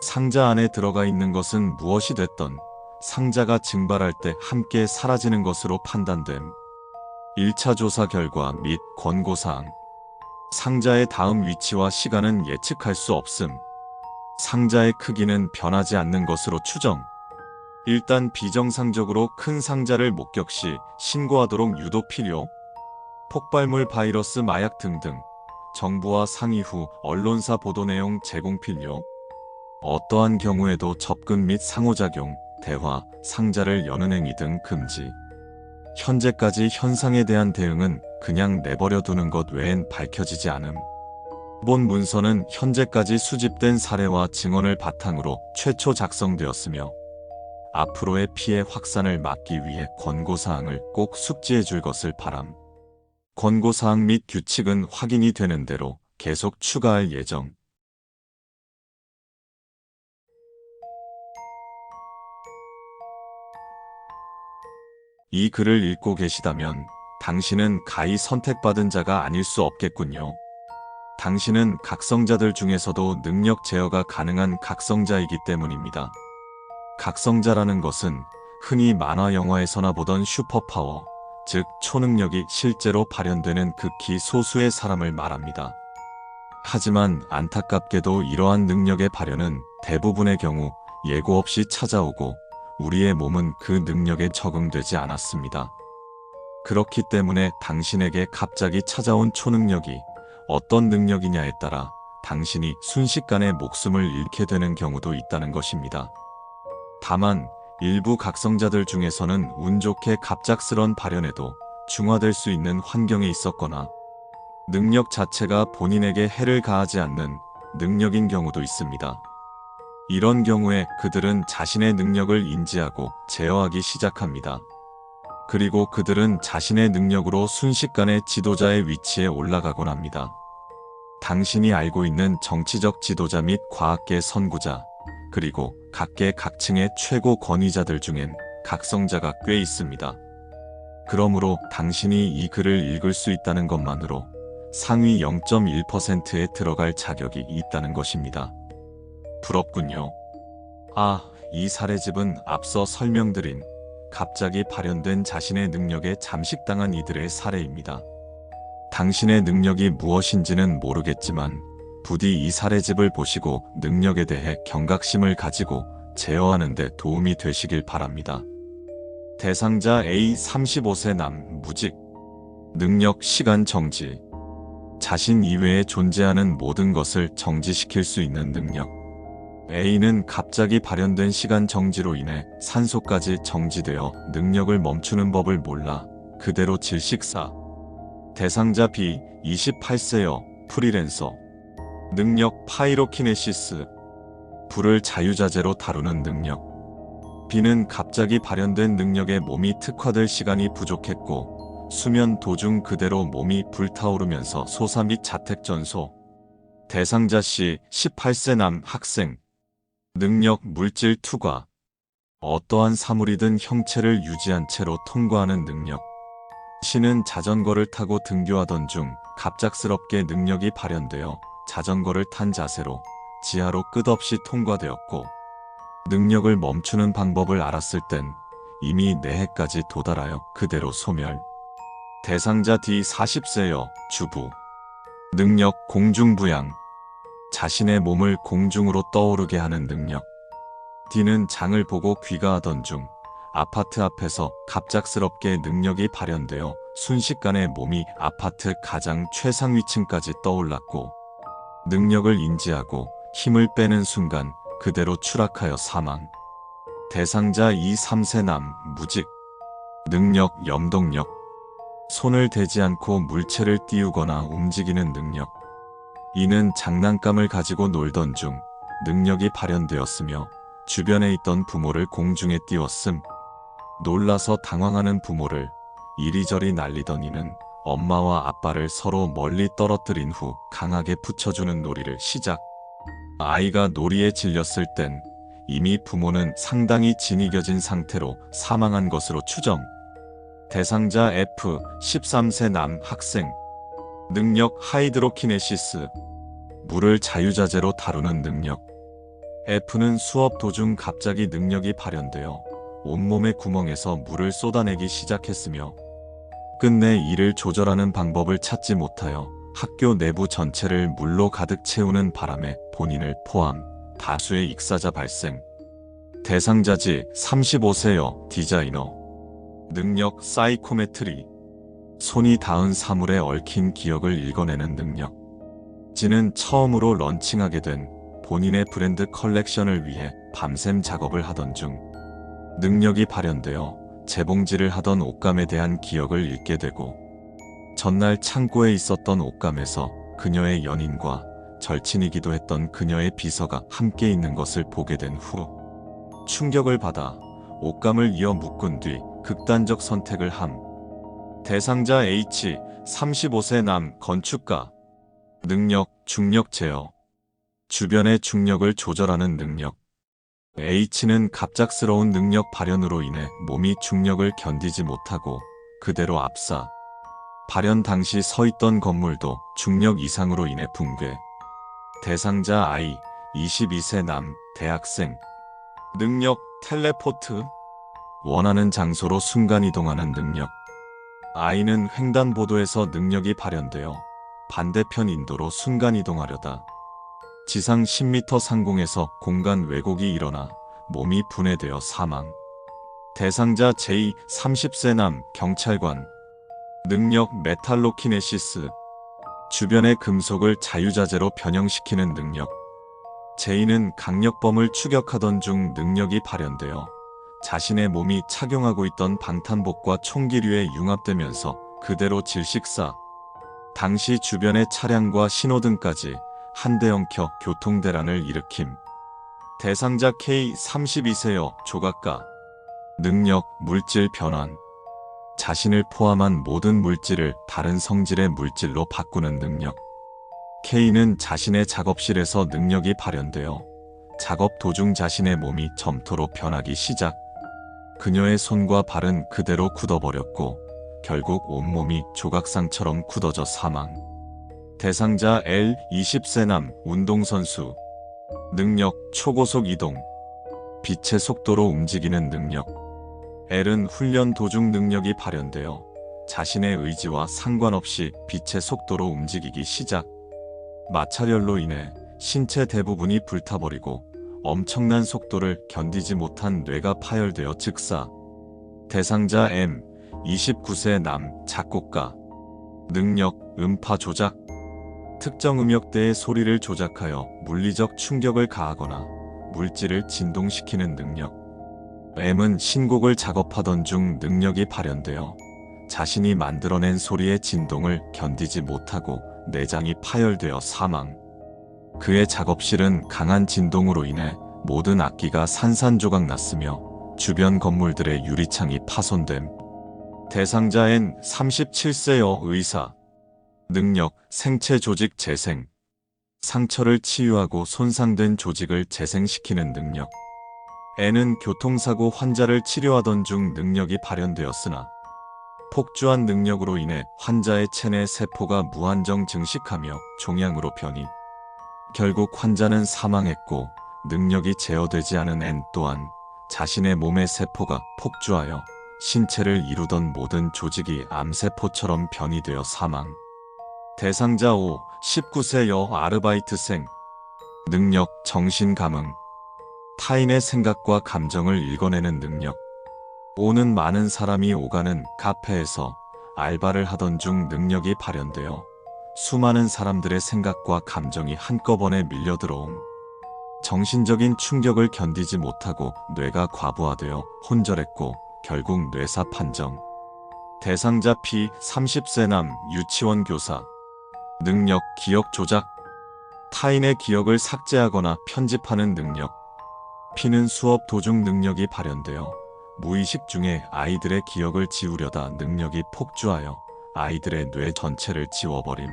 상자 안에 들어가 있는 것은 무엇이 됐던 상자가 증발할 때 함께 사라지는 것으로 판단됨. 1차 조사 결과 및 권고사항. 상자의 다음 위치와 시간은 예측할 수 없음. 상자의 크기는 변하지 않는 것으로 추정. 일단 비정상적으로 큰 상자를 목격 시 신고하도록 유도 필요. 폭발물, 바이러스, 마약 등등. 정부와 상의 후 언론사 보도 내용 제공 필요. 어떠한 경우에도 접근 및 상호작용, 대화, 상자를 여는 행위 등 금지. 현재까지 현상에 대한 대응은 그냥 내버려 두는 것 외엔 밝혀지지 않음. 본 문서는 현재까지 수집된 사례와 증언을 바탕으로 최초 작성되었으며 앞으로의 피해 확산을 막기 위해 권고사항을 꼭 숙지해 줄 것을 바람. 권고사항 및 규칙은 확인이 되는 대로 계속 추가할 예정. 이 글을 읽고 계시다면 당신은 가히 선택받은 자가 아닐 수 없겠군요. 당신은 각성자들 중에서도 능력 제어가 가능한 각성자이기 때문입니다. 각성자라는 것은 흔히 만화 영화에서나 보던 슈퍼파워, 즉 초능력이 실제로 발현되는 극히 소수의 사람을 말합니다. 하지만 안타깝게도 이러한 능력의 발현은 대부분의 경우 예고 없이 찾아오고 우리의 몸은 그 능력에 적응되지 않았습니다. 그렇기 때문에 당신에게 갑자기 찾아온 초능력이 어떤 능력이냐에 따라 당신이 순식간에 목숨을 잃게 되는 경우도 있다는 것입니다. 다만 일부 각성자들 중에서는 운 좋게 갑작스런 발현에도 중화될 수 있는 환경에 있었거나 능력 자체가 본인에게 해를 가하지 않는 능력인 경우도 있습니다. 이런 경우에 그들은 자신의 능력을 인지하고 제어하기 시작합니다. 그리고 그들은 자신의 능력으로 순식간에 지도자의 위치에 올라가곤 합니다. 당신이 알고 있는 정치적 지도자 및 과학계 선구자, 그리고 각계 각층의 최고 권위자들 중엔 각성자가 꽤 있습니다. 그러므로 당신이 이 글을 읽을 수 있다는 것만으로 상위 0.1%에 들어갈 자격이 있다는 것입니다. 부럽군요. 이 사례집은 앞서 설명드린 갑자기 발현된 자신의 능력에 잠식당한 이들의 사례입니다. 당신의 능력이 무엇인지는 모르겠지만 부디 이 사례집을 보시고 능력에 대해 경각심을 가지고 제어하는 데 도움이 되시길 바랍니다. 대상자 A 35세 남 무직. 능력 시간 정지. 자신 이외에 존재하는 모든 것을 정지시킬 수 있는 능력. A는 갑자기 발현된 시간 정지로 인해 산소까지 정지되어 능력을 멈추는 법을 몰라 그대로 질식사. 대상자 B 28세여 프리랜서. 능력 파이로키네시스. 불을 자유자재로 다루는 능력. B는 갑자기 발현된 능력에 몸이 특화될 시간이 부족했고 수면 도중 그대로 몸이 불타오르면서 소사 및 자택 전소. 대상자 C 18세 남 학생. 능력 물질 투과. 어떠한 사물이든 형체를 유지한 채로 통과하는 능력. C는 자전거를 타고 등교하던 중 갑작스럽게 능력이 발현되어 자전거를 탄 자세로 지하로 끝없이 통과되었고 능력을 멈추는 방법을 알았을 땐 이미 내해까지 도달하여 그대로 소멸. 대상자 D 40세여 주부. 능력 공중부양. 자신의 몸을 공중으로 떠오르게 하는 능력. D는 장을 보고 귀가하던 중 아파트 앞에서 갑작스럽게 능력이 발현되어 순식간에 몸이 아파트 가장 최상위층까지 떠올랐고 능력을 인지하고 힘을 빼는 순간 그대로 추락하여 사망. 대상자 2, 3세 남, 무직. 능력, 염동력. 손을 대지 않고 물체를 띄우거나 움직이는 능력. 이는 장난감을 가지고 놀던 중 능력이 발현되었으며 주변에 있던 부모를 공중에 띄웠음. 놀라서 당황하는 부모를 이리저리 날리던 이는 엄마와 아빠를 서로 멀리 떨어뜨린 후 강하게 붙여주는 놀이를 시작. 아이가 놀이에 질렸을 땐 이미 부모는 상당히 진이겨진 상태로 사망한 것으로 추정. 대상자 F, 13세 남 학생. 능력 하이드로키네시스. 물을 자유자재로 다루는 능력. F는 수업 도중 갑자기 능력이 발현되어 온몸의 구멍에서 물을 쏟아내기 시작했으며 끝내 이를 조절하는 방법을 찾지 못하여 학교 내부 전체를 물로 가득 채우는 바람에 본인을 포함 다수의 익사자 발생. 대상자지 35세여 디자이너. 능력 사이코메트리. 손이 닿은 사물에 얽힌 기억을 읽어내는 능력. 지는 처음으로 런칭하게 된 본인의 브랜드 컬렉션을 위해 밤샘 작업을 하던 중 능력이 발현되어 재봉질을 하던 옷감에 대한 기억을 잃게 되고 전날 창고에 있었던 옷감에서 그녀의 연인과 절친이기도 했던 그녀의 비서가 함께 있는 것을 보게 된 후 충격을 받아 옷감을 이어 묶은 뒤 극단적 선택을 함. 대상자 H, 35세 남 건축가. 능력 중력 제어. 주변의 중력을 조절하는 능력. H는 갑작스러운 능력 발현으로 인해 몸이 중력을 견디지 못하고 그대로 압사. 발현 당시 서 있던 건물도 중력 이상으로 인해 붕괴. 대상자 I, 22세 남 대학생. 능력 텔레포트. 원하는 장소로 순간이동하는 능력. I는 횡단보도에서 능력이 발현되어 반대편 인도로 순간이동하려다 지상 10m 상공에서 공간 왜곡이 일어나 몸이 분해되어 사망. 대상자 J, 30세 남 경찰관. 능력 메탈로키네시스. 주변의 금속을 자유자재로 변형시키는 능력. J는 강력범을 추격하던 중 능력이 발현되어 자신의 몸이 착용하고 있던 방탄복과 총기류에 융합되면서 그대로 질식사. 당시 주변의 차량과 신호등까지 한 대 엉켜 교통대란을 일으킴. 대상자 K, 32세여 조각가. 능력 물질 변환. 자신을 포함한 모든 물질을 다른 성질의 물질로 바꾸는 능력. K는 자신의 작업실에서 능력이 발현되어 작업 도중 자신의 몸이 점토로 변하기 시작. 그녀의 손과 발은 그대로 굳어버렸고 결국 온몸이 조각상처럼 굳어져 사망. 대상자 L, 20세 남 운동선수. 능력 초고속 이동. 빛의 속도로 움직이는 능력. L은 훈련 도중 능력이 발현되어 자신의 의지와 상관없이 빛의 속도로 움직이기 시작. 마찰열로 인해 신체 대부분이 불타버리고 엄청난 속도를 견디지 못한 뇌가 파열되어 즉사. 대상자 M, 29세 남 작곡가. 능력 음파 조작. 특정 음역대의 소리를 조작하여 물리적 충격을 가하거나 물질을 진동시키는 능력. M은 신곡을 작업하던 중 능력이 발현되어 자신이 만들어낸 소리의 진동을 견디지 못하고 내장이 파열되어 사망. 그의 작업실은 강한 진동으로 인해 모든 악기가 산산조각 났으며 주변 건물들의 유리창이 파손됨. 대상자 N, 37세여 의사. 능력 생체 조직 재생. 상처를 치유하고 손상된 조직을 재생시키는 능력. N은 교통사고 환자를 치료하던 중 능력이 발현되었으나 폭주한 능력으로 인해 환자의 체내 세포가 무한정 증식하며 종양으로 변이. 결국 환자는 사망했고 능력이 제어되지 않은 N 또한 자신의 몸의 세포가 폭주하여 신체를 이루던 모든 조직이 암세포처럼 변이되어 사망. 대상자 O, 19세 여 아르바이트생. 능력 정신감응. 타인의 생각과 감정을 읽어내는 능력. O는 많은 사람이 오가는 카페에서 알바를 하던 중 능력이 발현되어 수많은 사람들의 생각과 감정이 한꺼번에 밀려들어옴. 정신적인 충격을 견디지 못하고 뇌가 과부하되어 혼절했고 결국 뇌사 판정. 대상자 P 30세 남 유치원 교사. 능력 기억 조작. 타인의 기억을 삭제하거나 편집하는 능력. P는 수업 도중 능력이 발현되어 무의식 중에 아이들의 기억을 지우려다 능력이 폭주하여 아이들의 뇌 전체를 지워버림.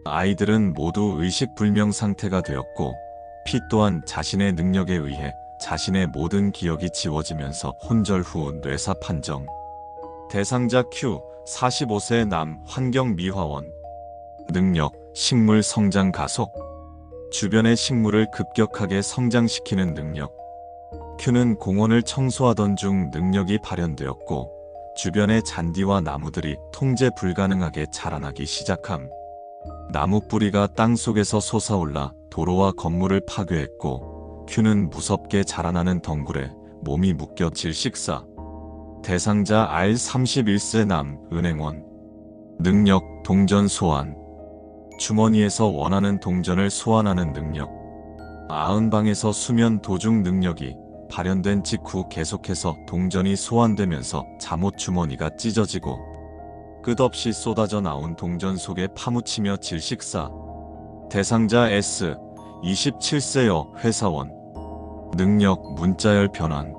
아이들은 모두 의식불명 상태가 되었고 P 또한 자신의 능력에 의해 자신의 모든 기억이 지워지면서 혼절 후 뇌사 판정. 대상자 Q 45세 남 환경미화원. 능력 식물 성장 가속. 주변의 식물을 급격하게 성장시키는 능력. Q는 공원을 청소하던 중 능력이 발현되었고 주변의 잔디와 나무들이 통제 불가능하게 자라나기 시작함. 나무 뿌리가 땅속에서 솟아올라 도로와 건물을 파괴했고 Q는 무섭게 자라나는 덩굴에 몸이 묶여 질식사. 대상자 R 31세 남 은행원. 능력 동전 소환. 주머니에서 원하는 동전을 소환하는 능력. 아흔방에서 수면 도중 능력이 발현된 직후 계속해서 동전이 소환되면서 잠옷 주머니가 찢어지고 끝없이 쏟아져 나온 동전 속에 파묻히며 질식사. 대상자 S 27세여 회사원. 능력 문자열 변환.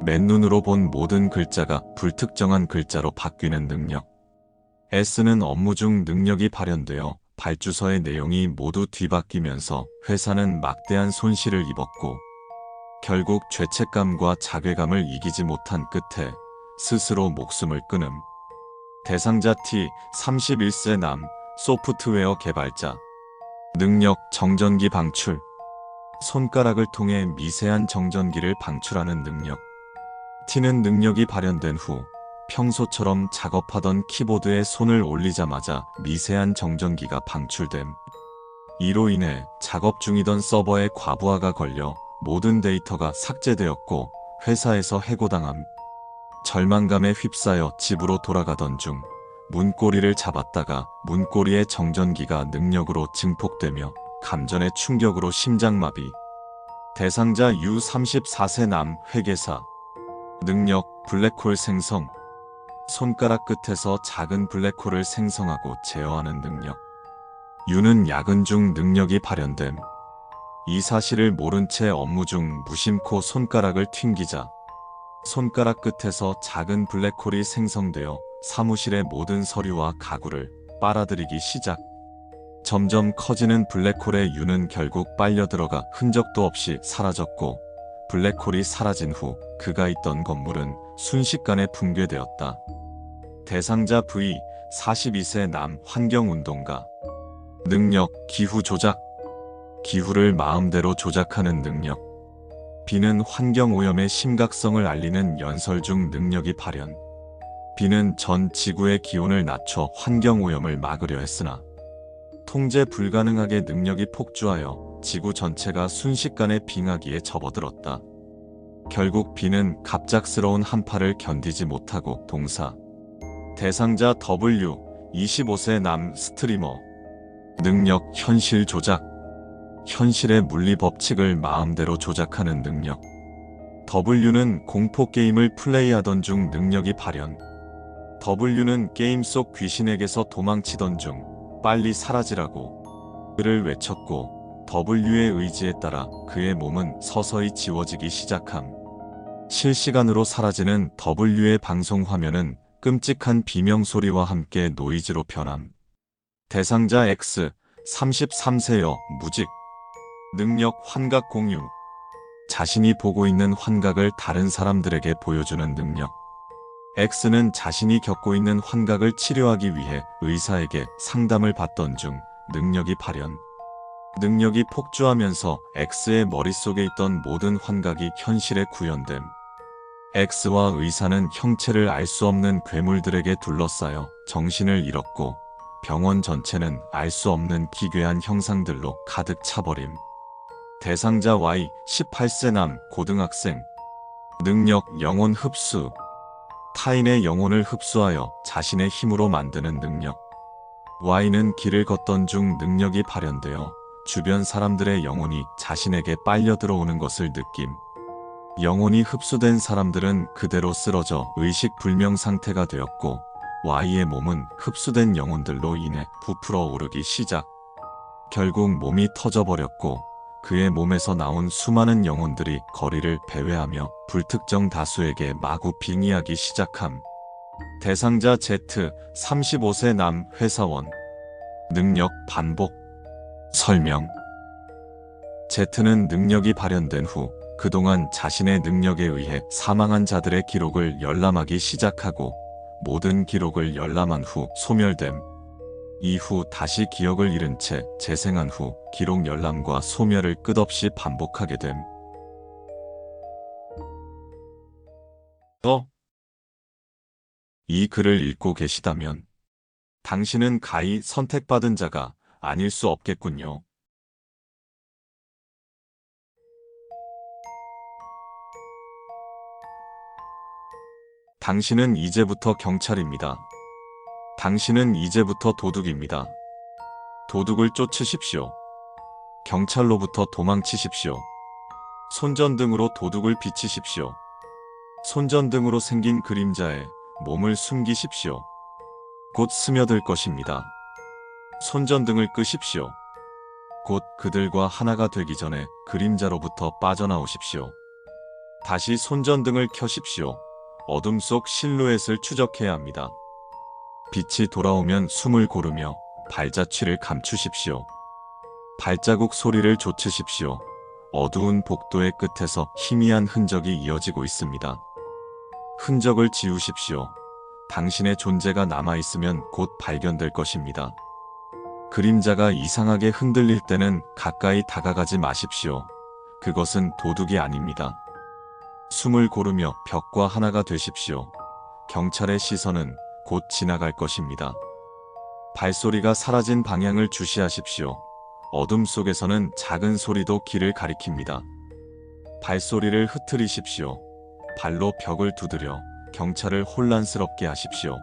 맨눈으로 본 모든 글자가 불특정한 글자로 바뀌는 능력. S는 업무 중 능력이 발현되어 발주서의 내용이 모두 뒤바뀌면서 회사는 막대한 손실을 입었고 결국 죄책감과 자괴감을 이기지 못한 끝에 스스로 목숨을 끊음. 대상자 T 31세 남 소프트웨어 개발자. 능력 정전기 방출. 손가락을 통해 미세한 정전기를 방출하는 능력. T는 능력이 발현된 후 평소처럼 작업하던 키보드에 손을 올리자마자 미세한 정전기가 방출됨. 이로 인해 작업 중이던 서버에 과부하가 걸려 모든 데이터가 삭제되었고 회사에서 해고당함. 절망감에 휩싸여 집으로 돌아가던 중 문고리를 잡았다가 문고리의 정전기가 능력으로 증폭되며 감전의 충격으로 심장마비. 대상자 U 34세 남 회계사. 능력 블랙홀 생성. 손가락 끝에서 작은 블랙홀을 생성하고 제어하는 능력. U는 야근 중 능력이 발현됨. 이 사실을 모른 채 업무 중 무심코 손가락을 튕기자 손가락 끝에서 작은 블랙홀이 생성되어 사무실의 모든 서류와 가구를 빨아들이기 시작. 점점 커지는 블랙홀의 U는 결국 빨려 들어가 흔적도 없이 사라졌고 블랙홀이 사라진 후 그가 있던 건물은 순식간에 붕괴되었다. 대상자 V 42세 남 환경운동가. 능력 기후 조작. 기후를 마음대로 조작하는 능력. B는 환경오염의 심각성을 알리는 연설 중 능력이 발현. B는 전 지구의 기온을 낮춰 환경오염을 막으려 했으나 통제 불가능하게 능력이 폭주하여 지구 전체가 순식간에 빙하기에 접어들었다. 결국 B는 갑작스러운 한파를 견디지 못하고 동사. 대상자 W 25세 남 스트리머. 능력 현실 조작. 현실의 물리 법칙을 마음대로 조작하는 능력. W는 공포게임을 플레이하던 중 능력이 발현. W는 게임 속 귀신에게서 도망치던 중 빨리 사라지라고 그를 외쳤고 W의 의지에 따라 그의 몸은 서서히 지워지기 시작함. 실시간으로 사라지는 W의 방송 화면은 끔찍한 비명소리와 함께 노이즈로 변함. 대상자 X 33세여 무직. 능력 환각 공유. 자신이 보고 있는 환각을 다른 사람들에게 보여주는 능력. X는 자신이 겪고 있는 환각을 치료하기 위해 의사에게 상담을 받던 중 능력이 발현. 능력이 폭주하면서 X의 머릿속에 있던 모든 환각이 현실에 구현됨. X와 의사는 형체를 알 수 없는 괴물들에게 둘러싸여 정신을 잃었고 병원 전체는 알 수 없는 기괴한 형상들로 가득 차버림. 대상자 Y 18세 남 고등학생. 능력 영혼 흡수. 타인의 영혼을 흡수하여 자신의 힘으로 만드는 능력. Y는 길을 걷던 중 능력이 발현되어 주변 사람들의 영혼이 자신에게 빨려 들어오는 것을 느낌. 영혼이 흡수된 사람들은 그대로 쓰러져 의식불명 상태가 되었고 Y의 몸은 흡수된 영혼들로 인해 부풀어 오르기 시작. 결국 몸이 터져버렸고 그의 몸에서 나온 수많은 영혼들이 거리를 배회하며 불특정 다수에게 마구 빙의하기 시작함. 대상자 Z, 35세 남 회사원. 능력 반복. 설명. Z는 능력이 발현된 후 그동안 자신의 능력에 의해 사망한 자들의 기록을 열람하기 시작하고 모든 기록을 열람한 후 소멸됨. 이후 다시 기억을 잃은 채 재생한 후 기록 열람과 소멸을 끝없이 반복하게 됨. 이 글을 읽고 계시다면 당신은 가히 선택받은 자가 아닐 수 없겠군요. 당신은 이제부터 경찰입니다. 당신은 이제부터 도둑입니다. 도둑을 쫓으십시오. 경찰로부터 도망치십시오. 손전등으로 도둑을 비치십시오. 손전등으로 생긴 그림자에 몸을 숨기십시오. 곧 스며들 것입니다. 손전등을 끄십시오. 곧 그들과 하나가 되기 전에 그림자로부터 빠져나오십시오. 다시 손전등을 켜십시오. 어둠 속 실루엣을 추적해야 합니다. 빛이 돌아오면 숨을 고르며 발자취를 감추십시오. 발자국 소리를 좇으십시오. 어두운 복도의 끝에서 희미한 흔적이 이어지고 있습니다. 흔적을 지우십시오. 당신의 존재가 남아있으면 곧 발견될 것입니다. 그림자가 이상하게 흔들릴 때는 가까이 다가가지 마십시오. 그것은 도둑이 아닙니다. 숨을 고르며 벽과 하나가 되십시오. 경찰의 시선은 곧 지나갈 것입니다. 발소리가 사라진 방향을 주시하십시오. 어둠 속에서는 작은 소리도 길을 가리킵니다. 발소리를 흐트리십시오. 발로 벽을 두드려 경찰을 혼란스럽게 하십시오.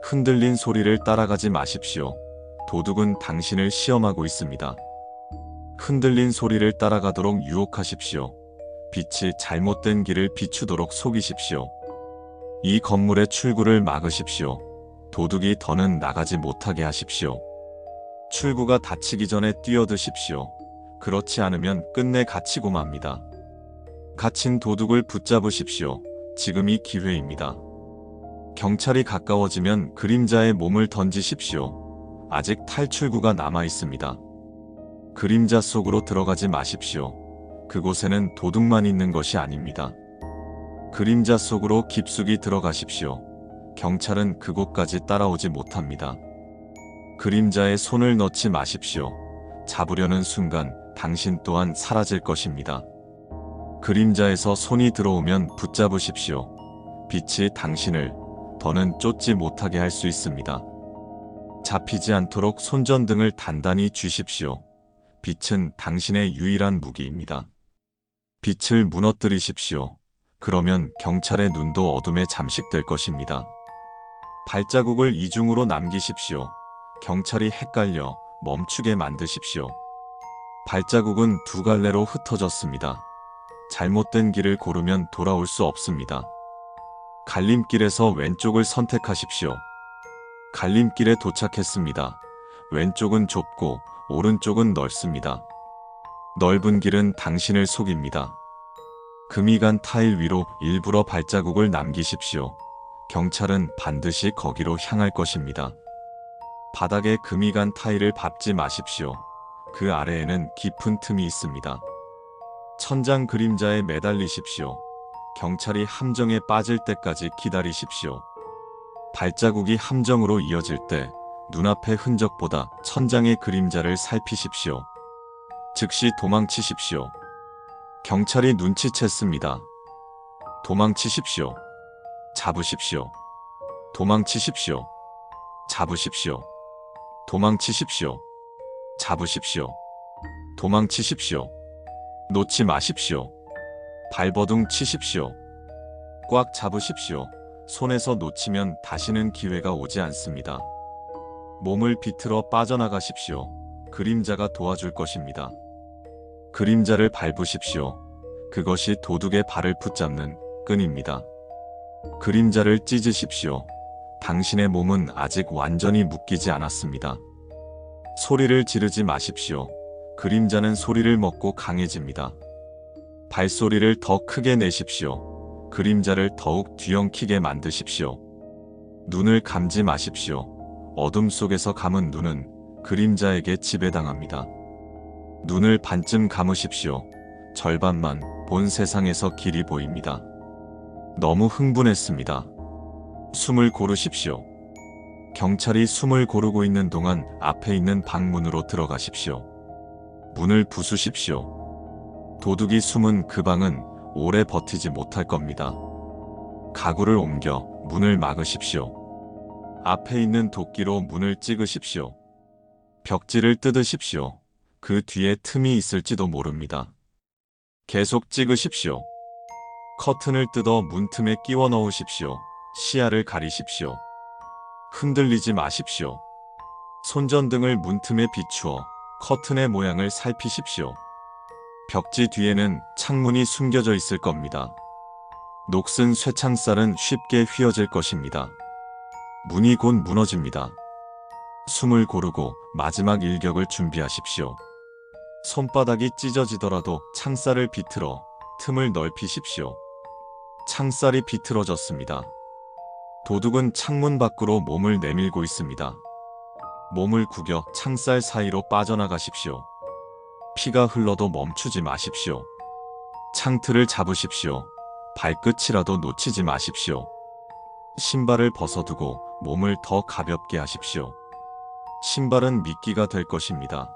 흔들린 소리를 따라가지 마십시오. 도둑은 당신을 시험하고 있습니다. 흔들린 소리를 따라가도록 유혹하십시오. 빛이 잘못된 길을 비추도록 속이십시오. 이 건물의 출구를 막으십시오. 도둑이 더는 나가지 못하게 하십시오. 출구가 닫히기 전에 뛰어드십시오. 그렇지 않으면 끝내 갇히고 맙니다. 갇힌 도둑을 붙잡으십시오. 지금이 기회입니다. 경찰이 가까워지면 그림자의 몸을 던지십시오. 아직 탈출구가 남아 있습니다. 그림자 속으로 들어가지 마십시오. 그곳에는 도둑만 있는 것이 아닙니다. 그림자 속으로 깊숙이 들어가십시오. 경찰은 그곳까지 따라오지 못합니다. 그림자에 손을 넣지 마십시오. 잡으려는 순간 당신 또한 사라질 것입니다. 그림자에서 손이 들어오면 붙잡으십시오. 빛이 당신을 더는 쫓지 못하게 할 수 있습니다. 잡히지 않도록 손전등을 단단히 쥐십시오. 빛은 당신의 유일한 무기입니다. 빛을 무너뜨리십시오. 그러면 경찰의 눈도 어둠에 잠식될 것입니다. 발자국을 이중으로 남기십시오. 경찰이 헷갈려 멈추게 만드십시오. 발자국은 두 갈래로 흩어졌습니다. 잘못된 길을 고르면 돌아올 수 없습니다. 갈림길에서 왼쪽을 선택하십시오. 갈림길에 도착했습니다. 왼쪽은 좁고 오른쪽은 넓습니다. 넓은 길은 당신을 속입니다. 금이 간 타일 위로 일부러 발자국을 남기십시오. 경찰은 반드시 거기로 향할 것입니다. 바닥에 금이 간 타일을 밟지 마십시오. 그 아래에는 깊은 틈이 있습니다. 천장 그림자에 매달리십시오. 경찰이 함정에 빠질 때까지 기다리십시오. 발자국이 함정으로 이어질 때 눈앞의 흔적보다 천장의 그림자를 살피십시오. 즉시 도망치십시오. 경찰이 눈치챘습니다. 도망치십시오. 잡으십시오. 도망치십시오. 잡으십시오. 도망치십시오. 잡으십시오. 도망치십시오. 놓지 마십시오. 발버둥 치십시오. 꽉 잡으십시오. 손에서 놓치면 다시는 기회가 오지 않습니다. 몸을 비틀어 빠져나가십시오. 그림자가 도와줄 것입니다. 그림자를 밟으십시오. 그것이 도둑의 발을 붙잡는 끈입니다. 그림자를 찢으십시오. 당신의 몸은 아직 완전히 묶이지 않았습니다. 소리를 지르지 마십시오. 그림자는 소리를 먹고 강해집니다. 발소리를 더 크게 내십시오. 그림자를 더욱 뒤엉키게 만드십시오. 눈을 감지 마십시오. 어둠 속에서 감은 눈은 그림자에게 지배당합니다. 눈을 반쯤 감으십시오. 절반만 본 세상에서 길이 보입니다. 너무 흥분했습니다. 숨을 고르십시오. 경찰이 숨을 고르고 있는 동안 앞에 있는 방문으로 들어가십시오. 문을 부수십시오. 도둑이 숨은 그 방은 오래 버티지 못할 겁니다. 가구를 옮겨 문을 막으십시오. 앞에 있는 도끼로 문을 찍으십시오. 벽지를 뜯으십시오. 그 뒤에 틈이 있을지도 모릅니다. 계속 찍으십시오. 커튼을 뜯어 문틈에 끼워 넣으십시오. 시야를 가리십시오. 흔들리지 마십시오. 손전등을 문틈에 비추어 커튼의 모양을 살피십시오. 벽지 뒤에는 창문이 숨겨져 있을 겁니다. 녹슨 쇠창살은 쉽게 휘어질 것입니다. 문이 곧 무너집니다. 숨을 고르고 마지막 일격을 준비하십시오. 손바닥이 찢어지더라도 창살을 비틀어 틈을 넓히십시오. 창살이 비틀어졌습니다. 도둑은 창문 밖으로 몸을 내밀고 있습니다. 몸을 구겨 창살 사이로 빠져나가십시오. 피가 흘러도 멈추지 마십시오. 창틀을 잡으십시오. 발끝이라도 놓치지 마십시오. 신발을 벗어두고 몸을 더 가볍게 하십시오. 신발은 미끼가 될 것입니다.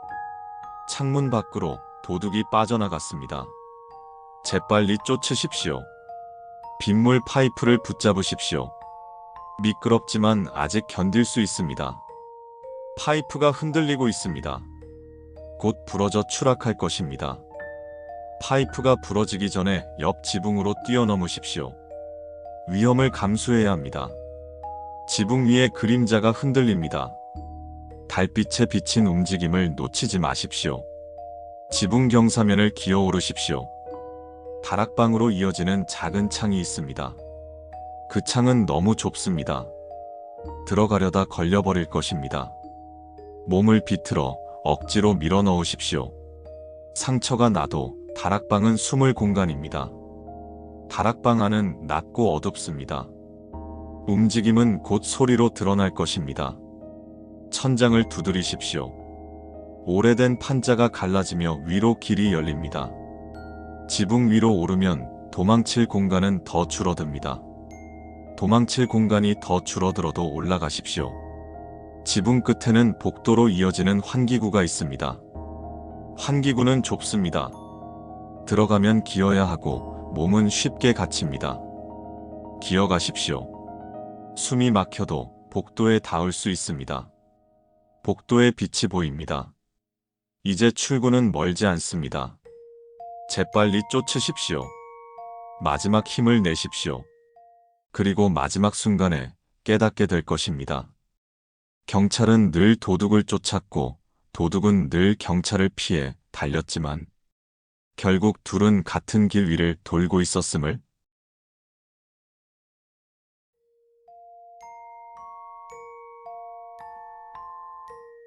창문 밖으로 도둑이 빠져나갔습니다. 재빨리 쫓으십시오. 빗물 파이프를 붙잡으십시오. 미끄럽지만 아직 견딜 수 있습니다. 파이프가 흔들리고 있습니다. 곧 부러져 추락할 것입니다. 파이프가 부러지기 전에 옆 지붕으로 뛰어넘으십시오. 위험을 감수해야 합니다. 지붕 위에 그림자가 흔들립니다. 달빛에 비친 움직임을 놓치지 마십시오. 지붕 경사면을 기어오르십시오. 다락방으로 이어지는 작은 창이 있습니다. 그 창은 너무 좁습니다. 들어가려다 걸려버릴 것입니다. 몸을 비틀어 억지로 밀어 넣으십시오. 상처가 나도 다락방은 숨을 공간입니다. 다락방 안은 낮고 어둡습니다. 움직임은 곧 소리로 드러날 것입니다. 천장을 두드리십시오. 오래된 판자가 갈라지며 위로 길이 열립니다. 지붕 위로 오르면 도망칠 공간은 더 줄어듭니다. 도망칠 공간이 더 줄어들어도 올라가십시오. 지붕 끝에는 복도로 이어지는 환기구가 있습니다. 환기구는 좁습니다. 들어가면 기어야 하고 몸은 쉽게 갇힙니다. 기어가십시오. 숨이 막혀도 복도에 닿을 수 있습니다. 복도에 빛이 보입니다. 이제 출구는 멀지 않습니다. 재빨리 쫓으십시오. 마지막 힘을 내십시오. 그리고 마지막 순간에 깨닫게 될 것입니다. 경찰은 늘 도둑을 쫓았고 도둑은 늘 경찰을 피해 달렸지만 결국 둘은 같은 길 위를 돌고 있었음을